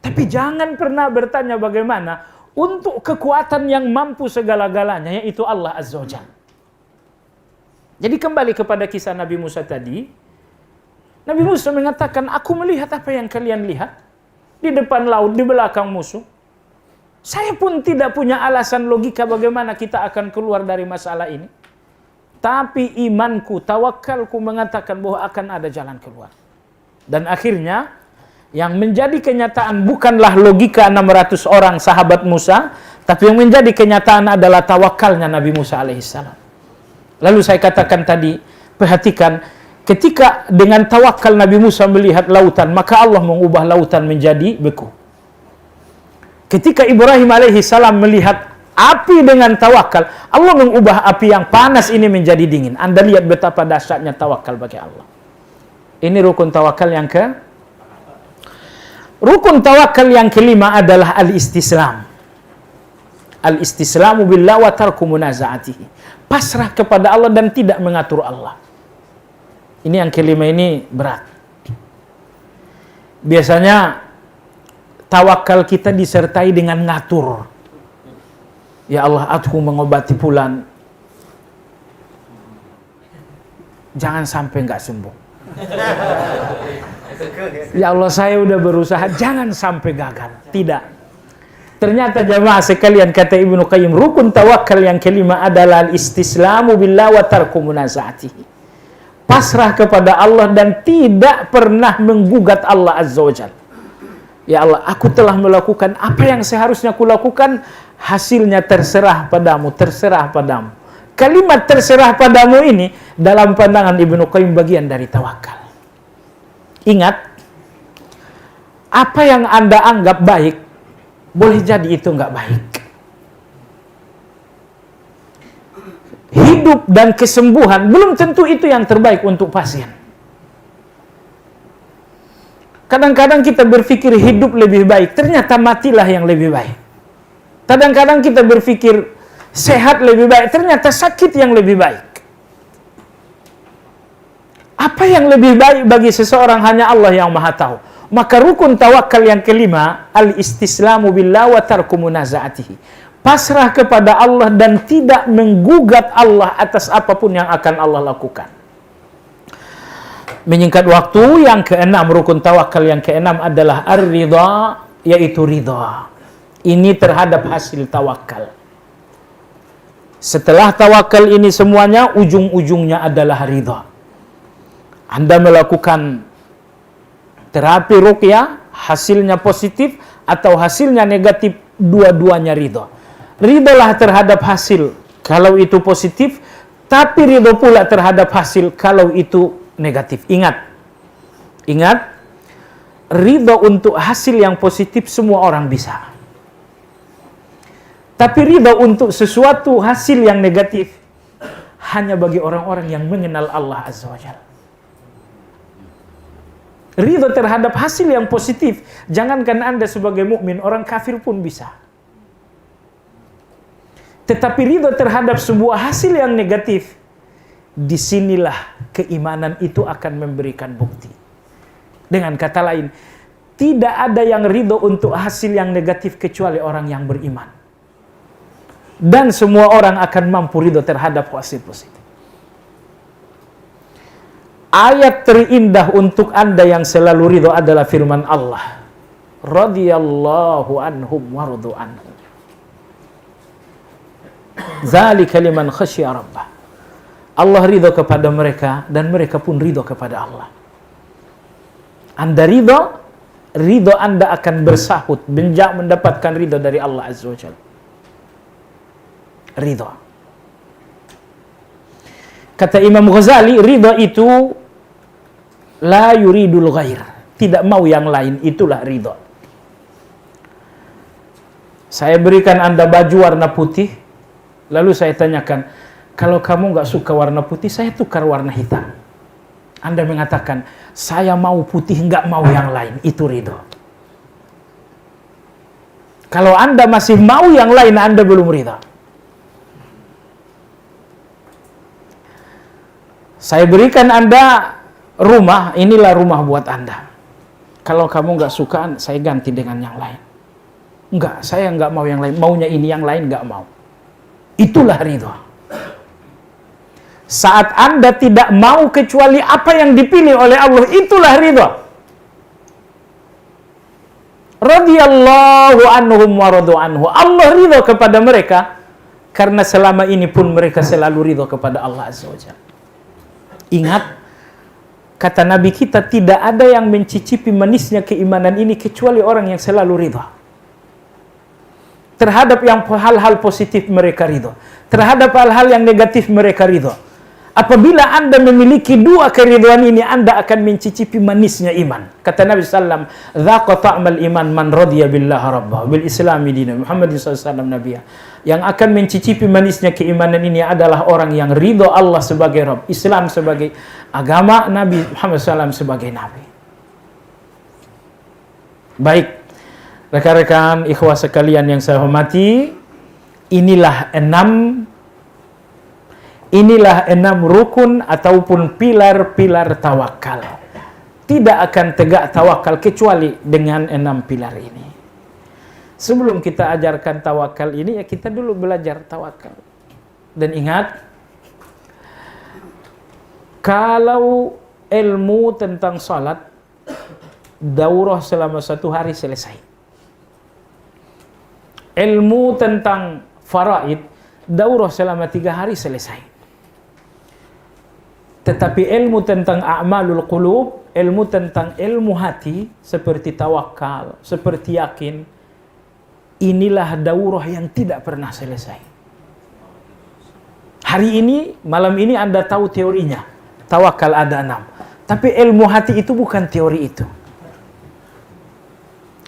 Tapi jangan pernah bertanya bagaimana untuk kekuatan yang mampu segala-galanya, yaitu Allah Azza wa Jalla. Jadi kembali kepada kisah Nabi Musa tadi. Nabi Musa mengatakan, aku melihat apa yang kalian lihat. Di depan laut, di belakang musuh. Saya pun tidak punya alasan logika bagaimana kita akan keluar dari masalah ini. Tapi imanku, tawakalku mengatakan bahwa akan ada jalan keluar. Dan akhirnya, yang menjadi kenyataan bukanlah logika 600 orang sahabat Musa, tapi yang menjadi kenyataan adalah tawakalnya Nabi Musa alaihissalam. Lalu saya katakan tadi, perhatikan, ketika dengan tawakal Nabi Musa melihat lautan, maka Allah mengubah lautan menjadi beku. Ketika Ibrahim alaihissalam melihat api dengan tawakal, Allah mengubah api yang panas ini menjadi dingin. Anda lihat betapa dahsyatnya tawakal bagi Allah. Ini rukun tawakal yang ke. Rukun tawakal yang kelima adalah al-istislam. Al-istislamu billah wa tarku munaza'atihi. Pasrah kepada Allah dan tidak mengatur Allah. Ini yang kelima, ini berat. Biasanya tawakal kita disertai dengan ngatur. Ya Allah, aku mengobati fulan. Jangan sampai nggak sembuh. Ya Allah, saya udah berusaha, jangan sampai gagal. Tidak. Ternyata jemaah sekalian, kata Ibnu Qayyim, rukun tawakal yang kelima adalah istislamu billah wa tarku munaza'atihi. Pasrah kepada Allah dan tidak pernah menggugat Allah Azza wa Jalla. Ya Allah, aku telah melakukan apa yang seharusnya kulakukan, hasilnya terserah padamu, terserah padamu. Kalimat terserah padamu ini dalam pandangan Ibnu Qayyim bagian dari tawakal. Ingat, apa yang Anda anggap baik, boleh jadi itu nggak baik. Hidup dan kesembuhan belum tentu itu yang terbaik untuk pasien. Kadang-kadang kita berpikir hidup lebih baik, ternyata matilah yang lebih baik. Kadang-kadang kita berpikir sehat lebih baik, ternyata sakit yang lebih baik. Apa yang lebih baik bagi seseorang hanya Allah yang Maha tahu. Maka rukun tawakal yang kelima, al-istislamu billah wa tarku munaza'atihi. Pasrah kepada Allah dan tidak menggugat Allah atas apapun yang akan Allah lakukan. Menyingkat waktu, yang keenam, rukun tawakal yang keenam adalah ar-ridha, yaitu ridha. Ini terhadap hasil tawakal. Setelah tawakal ini semuanya, ujung-ujungnya adalah ridha. Anda melakukan terapi ruqyah, hasilnya positif atau hasilnya negatif, dua-duanya ridha. Ridhalah terhadap hasil kalau itu positif, tapi ridha pula terhadap hasil kalau itu negatif. Ingat, ridha untuk hasil yang positif semua orang bisa. Tapi ridha untuk sesuatu hasil yang negatif hanya bagi orang-orang yang mengenal Allah Azza wa Jalla. Ridha terhadap hasil yang positif, jangankan Anda sebagai mukmin, orang kafir pun bisa. Tetapi ridha terhadap sebuah hasil yang negatif, disinilah keimanan itu akan memberikan bukti. Dengan kata lain, tidak ada yang ridha untuk hasil yang negatif kecuali orang yang beriman. Dan semua orang akan mampu ridha terhadap hasil positif. Ayat terindah untuk Anda yang selalu ridha adalah firman Allah. Radhiyallahu anhum wa radu anhu. Zalika liman khasyiya rabbah. Allah ridha kepada mereka dan mereka pun ridha kepada Allah. Anda ridha Anda akan bersahut, mendapatkan ridha dari Allah Azza wa Jalla. Ridha. Kata Imam Ghazali, ridha itu la yuridul ghair, tidak mau yang lain, itulah ridha. Saya berikan Anda baju warna putih, lalu saya tanyakan, kalau kamu nggak suka warna putih, saya tukar warna hitam. Anda mengatakan, saya mau putih, nggak mau yang lain. Itu ridho. Kalau Anda masih mau yang lain, Anda belum ridho. Saya berikan Anda rumah, inilah rumah buat Anda. Kalau kamu nggak suka, saya ganti dengan yang lain. Enggak, saya nggak mau yang lain. Maunya ini, yang lain nggak mau. Itulah ridho. Saat Anda tidak mau kecuali apa yang dipilih oleh Allah, itulah ridho. Radhiyallahu anhum wa radu anhu. Allah ridho kepada mereka karena selama ini pun mereka selalu ridho kepada Allah Azza wa Jalla. Ingat, kata Nabi kita, tidak ada yang mencicipi manisnya keimanan ini kecuali orang yang selalu ridho. Terhadap yang hal-hal positif mereka ridho, terhadap hal-hal yang negatif mereka ridho. Apabila Anda memiliki dua keridhaan ini, Anda akan mencicipi manisnya iman. Kata Nabi sallam, "Dzaqa ta'mal iman man radiya billahi rabba bil islami dinan." Muhammad sallallahu nabiyya. Yang akan mencicipi manisnya keimanan ini adalah orang yang ridho Allah sebagai Rabb, Islam sebagai agama, Nabi Muhammad sallam sebagai nabi. Baik, rekan-rekan ikhwah sekalian yang saya hormati, inilah enam rukun ataupun pilar-pilar tawakal. Tidak akan tegak tawakal kecuali dengan 6 pilar ini. Sebelum kita ajarkan tawakal ini, ya kita dulu belajar tawakal. Dan ingat, kalau ilmu tentang salat, daurah selama 1 hari selesai. Ilmu tentang faraid, daurah selama 3 hari selesai. Tetapi ilmu tentang a'malul qulub, ilmu tentang ilmu hati, seperti tawakal, seperti yakin, inilah daurah yang tidak pernah selesai. Hari ini, malam ini Anda tahu teorinya. Tawakal ada 6. Tapi ilmu hati itu bukan teori itu.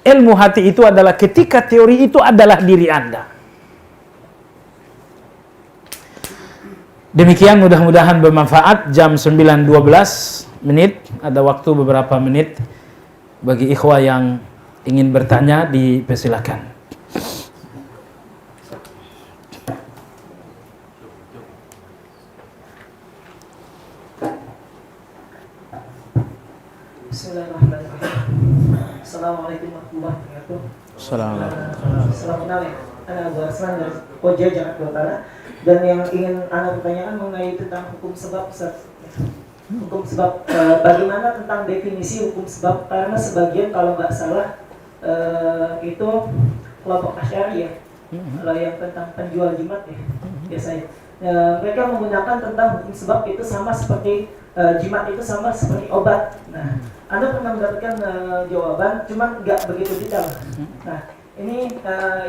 Ilmu hati itu adalah ketika teori itu adalah diri Anda. Demikian, mudah-mudahan bermanfaat. Jam 9.12 menit, ada waktu beberapa menit bagi ikhwah yang ingin bertanya, dipersilakan. Bismillahirrahmanirrahim. Assalamualaikum warahmatullahi wabarakatuh. Assalamualaikum. Salam kenal ya. Ana Abu Aslan dari Koja, Jakarta Utara. Dan yang ingin Anda pertanyakan mengenai tentang hukum sebab, Ustaz. Hukum sebab, bagaimana tentang definisi hukum sebab? Karena sebagian, kalau nggak salah, itu kelompok Asy'ari ya. Kalau yang tentang penjual jimat ya, biasanya. Mereka menggunakan tentang hukum sebab itu sama seperti jimat itu sama seperti obat. Nah, Anda pernah mendapatkan jawaban, cuman nggak begitu detail. Nah, ini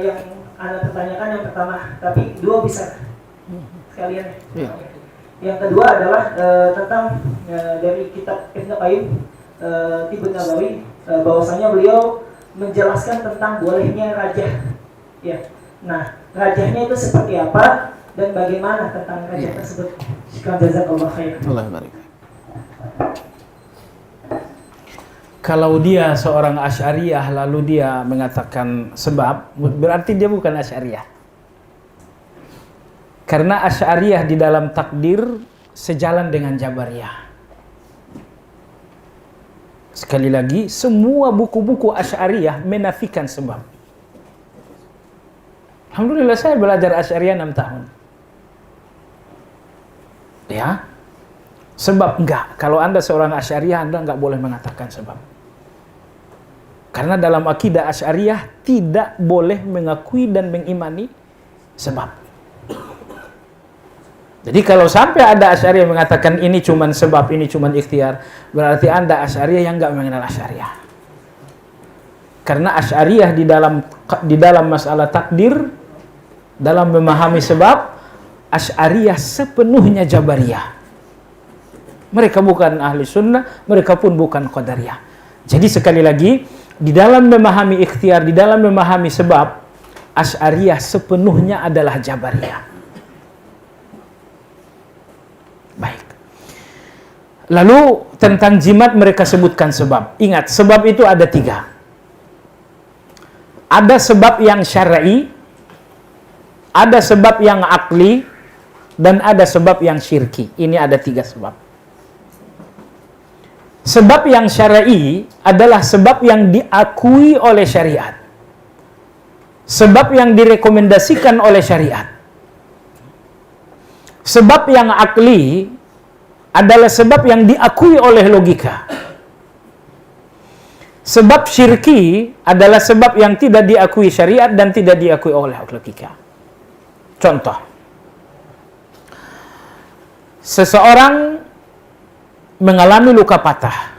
yang Anda pertanyakan yang pertama, tapi dua bisa sekalian. Yeah. Yang kedua adalah tentang dari kitab Ibnu Qayyim Tibbun Nabawi, bahwasanya beliau menjelaskan tentang bolehnya rajah. Ya. Nah, rajahnya itu seperti apa dan bagaimana tentang rajah tersebut? Jazakallahu khairan. Allah barik. Kalau dia seorang Asy'ariyah lalu dia mengatakan sebab, berarti dia bukan Asy'ariyah. Karena Asy'ariyah di dalam takdir sejalan dengan Jabariyah. Sekali lagi, semua buku-buku Asy'ariyah menafikan sebab. Alhamdulillah saya belajar Asy'ariyah 6 tahun. Ya. Sebab enggak. Kalau Anda seorang Asy'ariyah, Anda enggak boleh mengatakan sebab. Karena dalam akidah Asy'ariyah tidak boleh mengakui dan mengimani sebab. Jadi kalau sampai ada Asy'ariyah mengatakan ini cuman sebab, ini cuman ikhtiar, berarti Anda Asy'ariyah yang enggak mengenal Asy'ariyah. Karena Asy'ariyah di dalam masalah takdir, dalam memahami sebab, Asy'ariyah sepenuhnya Jabariyah. Mereka bukan ahli sunnah, mereka pun bukan qadariyah. Jadi sekali lagi, di dalam memahami ikhtiar, di dalam memahami sebab, Asy'ariyah sepenuhnya adalah Jabariyah. Baik. Lalu tentang jimat mereka sebutkan sebab. Ingat, sebab itu ada 3. Ada sebab yang syar'i, ada sebab yang akli, dan ada sebab yang syirki. Ini ada 3 sebab. Sebab yang syar'i adalah sebab yang diakui oleh syariat. Sebab yang direkomendasikan oleh syariat. Sebab yang akli adalah sebab yang diakui oleh logika. Sebab syirki adalah sebab yang tidak diakui syariat dan tidak diakui oleh logika. Contoh, seseorang mengalami luka patah.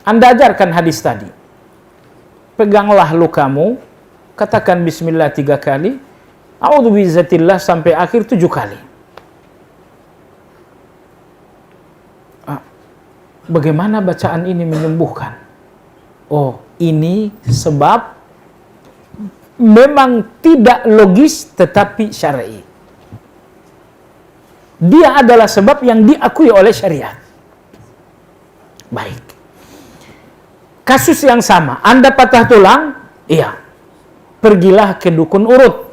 Anda ajarkan hadis tadi. Peganglah lukamu, katakan bismillah 3 kali, a'udzu biizzatillah sampai akhir 7 kali. Bagaimana bacaan ini menyembuhkan? Oh, ini sebab memang tidak logis tetapi syar'i. Dia adalah sebab yang diakui oleh syariat. Baik. Kasus yang sama, Anda patah tulang, iya. Pergilah ke dukun urut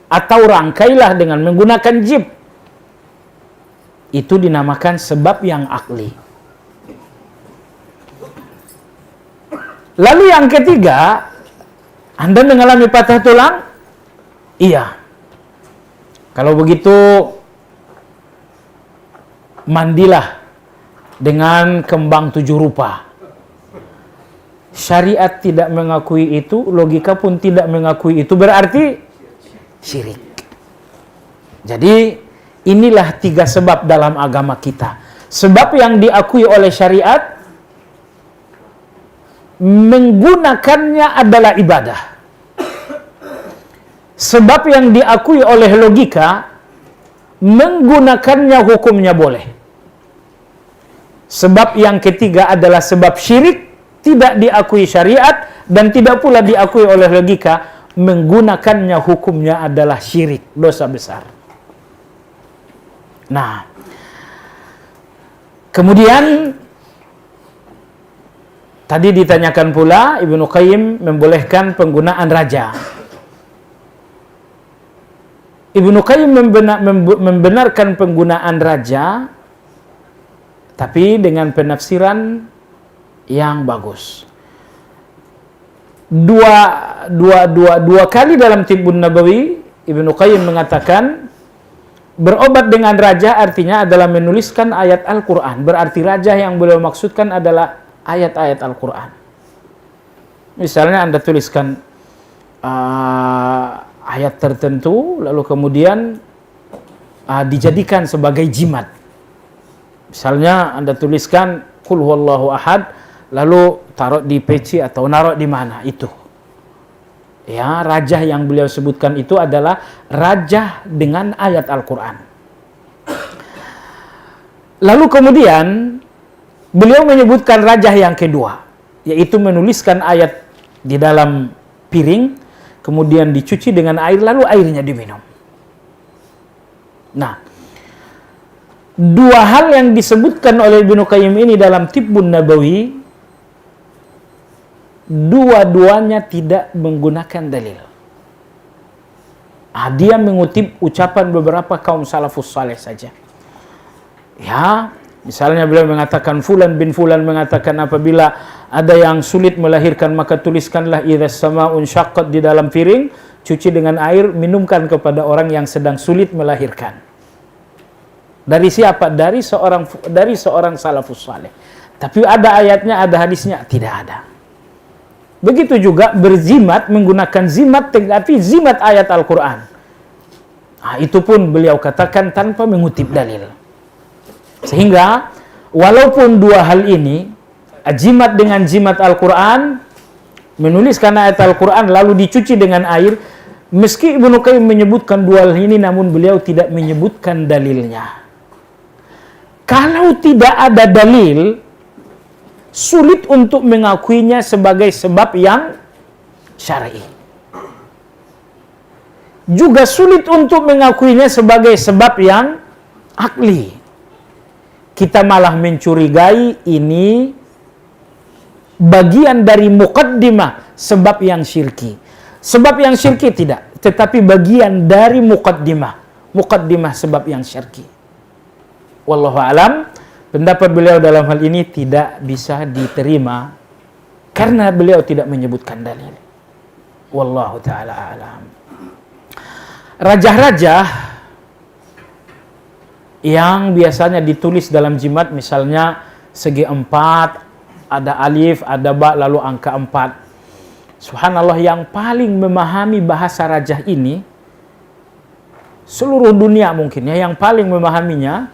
atau rangkailah dengan menggunakan jib. Itu dinamakan sebab yang akli. Lalu yang ketiga, Anda mengalami patah tulang? Iya. Kalau begitu, mandilah dengan kembang 7 rupa. Syariat tidak mengakui itu, logika pun tidak mengakui itu, berarti syirik. Jadi, inilah 3 sebab dalam agama kita. Sebab yang diakui oleh syariat, menggunakannya adalah ibadah. Sebab yang diakui oleh logika, menggunakannya hukumnya boleh. Sebab yang ketiga adalah sebab syirik, tidak diakui syariat dan tidak pula diakui oleh logika, menggunakannya hukumnya adalah syirik, dosa besar. Nah, kemudian tadi ditanyakan pula, Ibnu Qayyim membolehkan penggunaan raja. Ibnu Qayyim membenarkan penggunaan raja, tapi dengan penafsiran yang bagus. Dua kali dalam Tibbun Nabawi, Ibnu Qayyim mengatakan, berobat dengan raja artinya adalah menuliskan ayat Al-Quran. Berarti raja yang beliau maksudkan adalah ayat-ayat Al-Quran. Misalnya Anda tuliskan ayat tertentu, lalu kemudian dijadikan sebagai jimat. Misalnya Anda tuliskan Qul huwallahu ahad, lalu taruh di peci atau naruh di mana, itu. Ya, raja yang beliau sebutkan itu adalah raja dengan ayat Al-Quran. Lalu kemudian beliau menyebutkan rajah yang kedua, yaitu menuliskan ayat di dalam piring, kemudian dicuci dengan air, lalu airnya diminum. Nah, 2 hal yang disebutkan oleh Ibnu Qayyim ini dalam Tibbun Nabawi, dua-duanya tidak menggunakan dalil. Dia mengutip ucapan beberapa kaum salafus saleh saja. Ya, misalnya beliau mengatakan Fulan bin Fulan mengatakan apabila ada yang sulit melahirkan maka tuliskanlah idzas samaa'un syaqqat di dalam piring, cuci dengan air, minumkan kepada orang yang sedang sulit melahirkan. Dari siapa? Dari seorang salafus saleh. Tapi ada ayatnya, ada hadisnya? Tidak ada. Begitu juga berzimat menggunakan zimat, tapi zimat ayat Al-Quran. Itu pun beliau katakan tanpa mengutip dalil. Sehingga walaupun 2 hal ini, jimat dengan jimat Al-Quran, menuliskan ayat Al-Quran lalu dicuci dengan air, meski Ibnu Qayyim menyebutkan 2 hal ini, namun beliau tidak menyebutkan dalilnya. Kalau tidak ada dalil, sulit untuk mengakuinya sebagai sebab yang syar'i. juga sulit untuk mengakuinya sebagai sebab yang akli. Kita malah mencurigai ini bagian dari muqaddimah sebab yang syirki. Sebab yang syirki tidak, tetapi bagian dari muqaddimah sebab yang syirki. Wallahu alam, pendapat beliau dalam hal ini tidak bisa diterima karena beliau tidak menyebutkan dalil. Wallahu taala alam. Raja-raja yang biasanya ditulis dalam jimat, misalnya segi 4, ada alif, ada ba, lalu angka 4. Subhanallah, yang paling memahami bahasa rajah ini seluruh dunia mungkin ya, yang paling memahaminya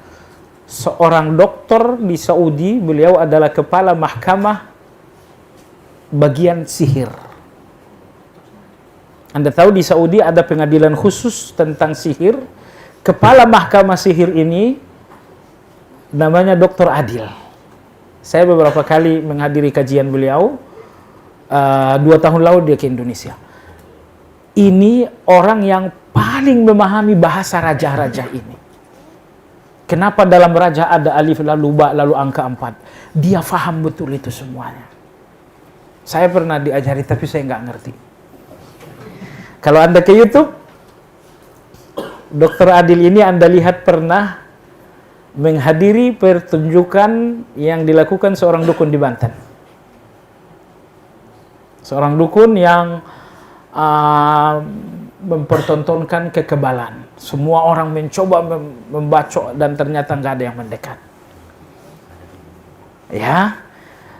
seorang dokter di Saudi. Beliau adalah kepala mahkamah bagian sihir. Anda tahu di Saudi ada pengadilan khusus tentang sihir. Kepala mahkamah sihir ini namanya Dr. Adil. Saya beberapa kali menghadiri kajian beliau. 2 tahun lalu dia ke Indonesia. Ini orang yang paling memahami bahasa raja-raja ini. Kenapa dalam raja ada alif, lalu ba, lalu angka 4? Dia faham betul itu semuanya. Saya pernah diajari, tapi saya nggak ngerti. Kalau Anda ke YouTube, Dr. Adil ini Anda lihat pernah menghadiri pertunjukan yang dilakukan seorang dukun di Banten. Seorang dukun yang mempertontonkan kekebalan. Semua orang mencoba membacok dan ternyata nggak ada yang mendekat. Ya.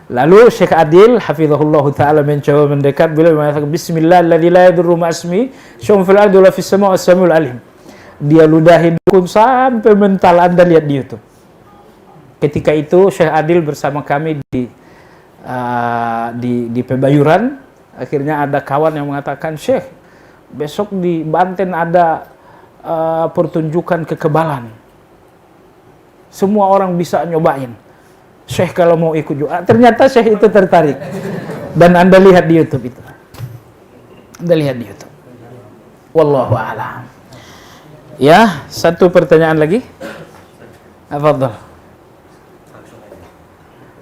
Lalu Syekh Adil hafizahullah taala mencoba mendekat, beliau mengatakan bismillahirrahmanirrahim la yadurru ma'asmi syai'un fil ardi wala fis sama'i was-sami'ul alim. Dia ludahi dukun sampai mental, Anda lihat di YouTube. Ketika itu Syekh Adil bersama kami di Pebayuran. Akhirnya ada kawan yang mengatakan, Syekh, besok di Banten ada pertunjukan kekebalan. Semua orang bisa nyobain. Syekh kalau mau ikut juga. Ternyata Syekh itu tertarik. Dan Anda lihat di YouTube itu. Anda lihat di YouTube. Wallahu a'lam. Ya, satu pertanyaan lagi. Tafadhol.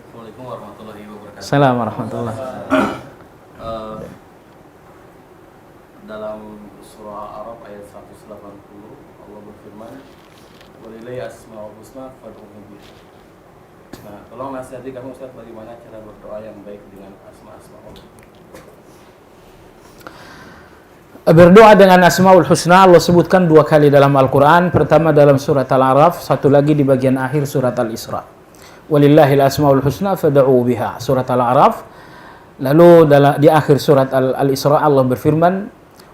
Assalamualaikum warahmatullahi wabarakatuh. Assalamualaikum warahmatullahi wabarakatuh. Dalam surah Araf ayat 180 Allah berfirman, "Walillahi asmaul husna fad'uhu biha." Nah, tolong nasihati kami Ustaz, bagaimana cara berdoa yang baik dengan asma-asma Allah. Berdoa dengan Asmaul Husna Allah sebutkan 2 kali dalam Al-Quran. Pertama dalam surat Al-Araf, satu lagi di bagian akhir surat Al-Isra. Walillahil asmaul husna fad'u biha, surat Al-Araf. Lalu di akhir surat Al-Isra Allah berfirman,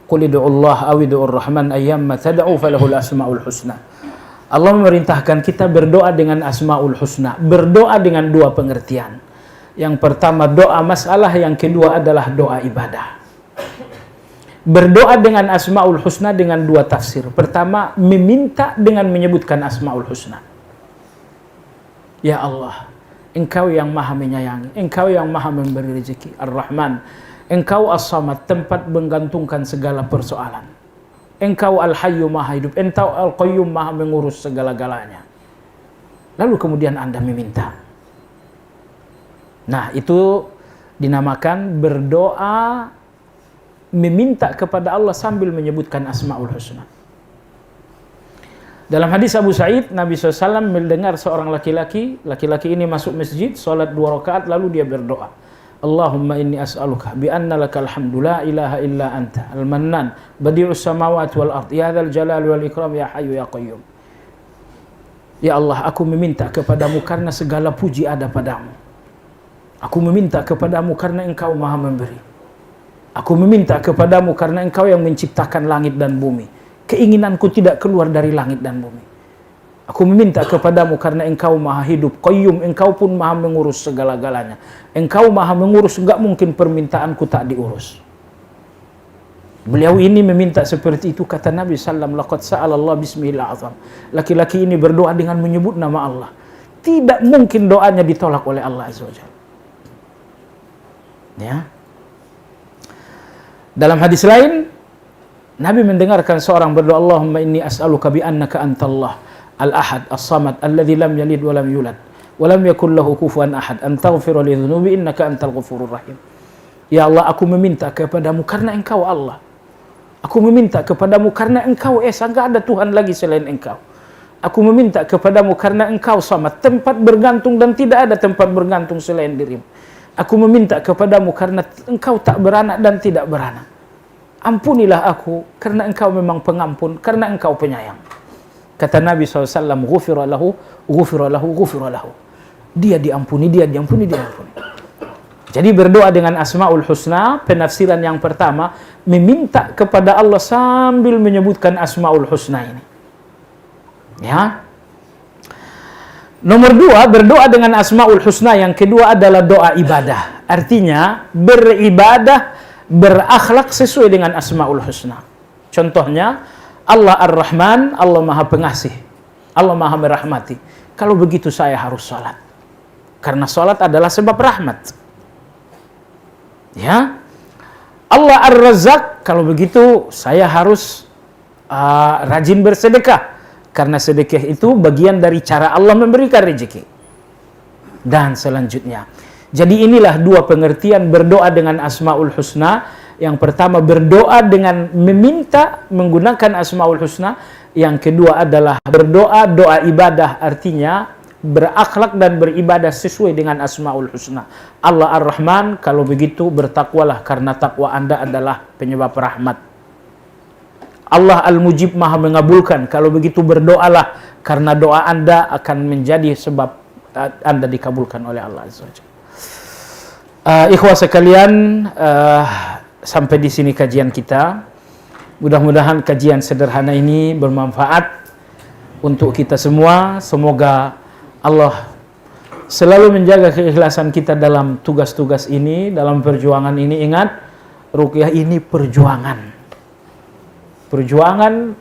qul ud'ullaha aw ud'ur rahman ayyamma tad'u falahul asmaul husna. Allah memerintahkan kita berdoa dengan Asmaul Husna. Berdoa dengan 2 pengertian. Yang pertama doa masalah, yang kedua adalah doa ibadah. Berdoa dengan Asmaul Husna dengan 2 tafsir. Pertama, meminta dengan menyebutkan Asmaul Husna. Ya Allah, Engkau yang maha menyayangi, Engkau yang maha memberi rezeki, Ar-Rahman. Engkau As-Samad, tempat menggantungkan segala persoalan. Engkau Al-Hayyu maha hidup, Engkau Al-Qayyum maha mengurus segala-galanya. Lalu kemudian Anda meminta. Nah, itu dinamakan berdoa meminta kepada Allah sambil menyebutkan Asmaul Husna. Dalam hadis Abu Sa'id, Nabi SAW mendengar seorang laki-laki ini masuk masjid, sholat 2 rakaat, lalu dia berdoa, Allahumma inni as'aluka bi anna lakal hamdu la ilaha illa anta al-mannan badi'us samawati wal ard ya dzal jalali wal ikram ya hayyu ya qayyum. Ya Allah, aku meminta kepadamu karena segala puji ada padamu. Aku meminta kepadamu karena Engkau maha memberi. Aku meminta kepadamu karena Engkau yang menciptakan langit dan bumi. Keinginanku tidak keluar dari langit dan bumi. Aku meminta kepadamu karena Engkau maha hidup, Qayyum, Engkau pun maha mengurus segala-galanya. Engkau maha mengurus, enggak mungkin permintaanku tak diurus. Beliau ini meminta seperti itu, kata Nabi sallallahu alaihi wasallam, laqad sa'alallah bismillahil azam. Laki-laki ini berdoa dengan menyebut nama Allah. Tidak mungkin doanya ditolak oleh Allah azza wajalla. Ya. Dalam hadis lain, Nabi mendengarkan seorang berdoa, Allahumma inni as'aluka bi annaka antallah al-ahad as-samad alladzi lam yalid wa lam yulad wa lam yakul lahu kufuwan ahad an taghfira li dhunubi innaka antal ghafurur rahim. Ya Allah, aku meminta kepadamu karena Engkau Allah. Aku meminta kepadamu karena Engkau Esa, enggak ada Tuhan lagi selain Engkau. Aku meminta kepadamu karena Engkau Samad, tempat bergantung dan tidak ada tempat bergantung selain dirimu. Aku meminta kepadamu karena Engkau tak beranak dan tidak beranak. Ampunilah aku karena Engkau memang pengampun, karena Engkau penyayang. Kata Nabi SAW, ghufira lahu, ghufira lahu, ghufira lahu. Dia diampuni, dia diampuni, dia diampuni. Jadi berdoa dengan Asmaul Husna, penafsiran yang pertama, meminta kepada Allah sambil menyebutkan Asmaul Husna ini. Ya. Nomor dua, berdoa dengan Asmaul Husna yang kedua adalah doa ibadah. Artinya, beribadah, berakhlak sesuai dengan Asmaul Husna. Contohnya, Allah Ar-Rahman, Allah Maha Pengasih, Allah Maha Merahmati. Kalau begitu saya harus sholat. Karena sholat adalah sebab rahmat. Ya. Allah Ar-Razzaq, kalau begitu saya harus rajin bersedekah. Karena sedekah itu bagian dari cara Allah memberikan rezeki. Dan selanjutnya. Jadi inilah dua pengertian berdoa dengan Asmaul Husna. Yang pertama berdoa dengan meminta menggunakan Asmaul Husna. Yang kedua adalah berdoa, doa ibadah, artinya berakhlak dan beribadah sesuai dengan Asmaul Husna. Allah Ar-Rahman, kalau begitu bertakwalah karena takwa Anda adalah penyebab rahmat. Allah Al-Mujib, Maha mengabulkan, kalau begitu berdoalah karena doa Anda akan menjadi sebab Anda dikabulkan oleh Allah Azza wa Jalla. Ikhwah sekalian, sampai di sini kajian kita. Mudah-mudahan kajian sederhana ini bermanfaat untuk kita semua. Semoga Allah selalu menjaga keikhlasan kita dalam tugas-tugas ini, dalam perjuangan ini. Ingat, ruqyah ini perjuangan. Perjuangan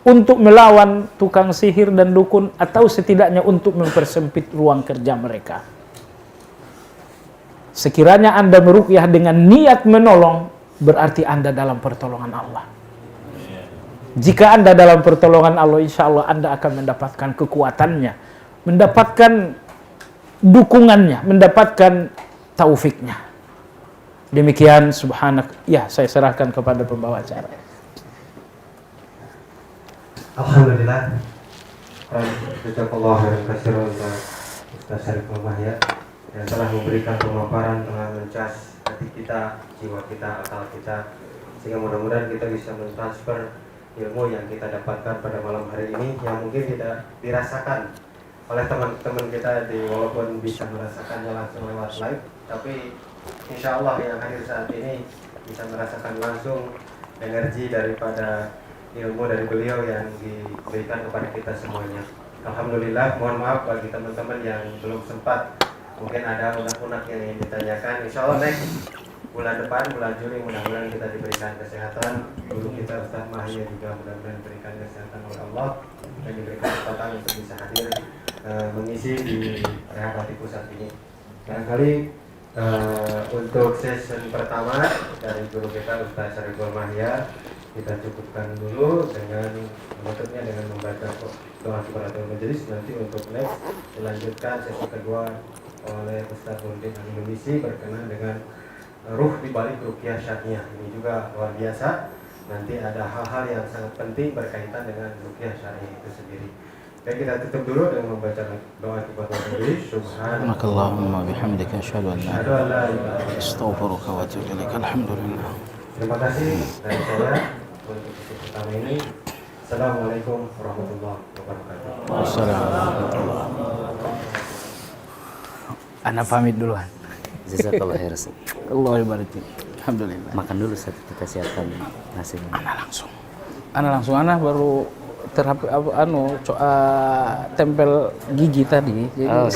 untuk melawan tukang sihir dan dukun, atau setidaknya untuk mempersempit ruang kerja mereka. Sekiranya Anda meruqyah dengan niat menolong, berarti Anda dalam pertolongan Allah. Jika Anda dalam pertolongan Allah, insya Allah Anda akan mendapatkan kekuatannya, mendapatkan dukungannya, mendapatkan taufiknya. Demikian, subhanak. Ya, saya serahkan kepada pembawa acara. Alhamdulillah. Jazakallahu khairan katsiran Ustaz Syariful Mahya yang telah memberikan pemaparan, telah mencas hati kita, jiwa kita, akal kita, sehingga mudah-mudahan kita bisa mentransfer ilmu yang kita dapatkan pada malam hari ini yang mungkin tidak dirasakan oleh teman-teman kita walaupun bisa merasakannya langsung lewat live, tapi insya Allah yang hadir saat ini bisa merasakan langsung energi daripada ilmu dari beliau yang diberikan kepada kita semuanya. Alhamdulillah. Mohon maaf bagi teman-teman yang belum sempat, mungkin ada unek-unek yang ingin ditanyakan. Insya Allah next bulan depan, bulan Juli, mudah-mudahan kita diberikan kesehatan. Guru kita Ustaz Mahya juga mudah-mudahan diberikan kesehatan oleh Allah dan diberikan kesempatan untuk bisa hadir mengisi di Rehab Hati Pusat ini. Barangkali untuk session pertama dari guru kita Ustaz Syariful Mahya kita cukupkan dulu dengan menutupnya dengan membaca doa kifaratul majelis. Nanti untuk next dilanjutkan sesi kedua oleh Ustaz Nurdin Al-Indonisi berkenaan dengan ruh di balik ruqyah syariah. Ini juga luar biasa. Nanti ada hal-hal yang sangat penting berkaitan dengan ruqyah syariah itu sendiri. Baik, kita tutup dulu dengan membaca doa kifaratul majelis. Subhanakallahumma bihamdika asyhadu an la ilaha illa anta astaghfiruka wa atubu ilaik. Alhamdulillah. Terima kasih dari saya untuk sesi pertama ini. Assalamualaikum warahmatullahi wabarakatuh. Wassalamualaikum. Ana pamit duluan. Jazakallah khair. Allah barik. Alhamdulillah. Makan dulu saat kita siapkan nasinya. Ana langsung baru tempel gigi tadi. Jadi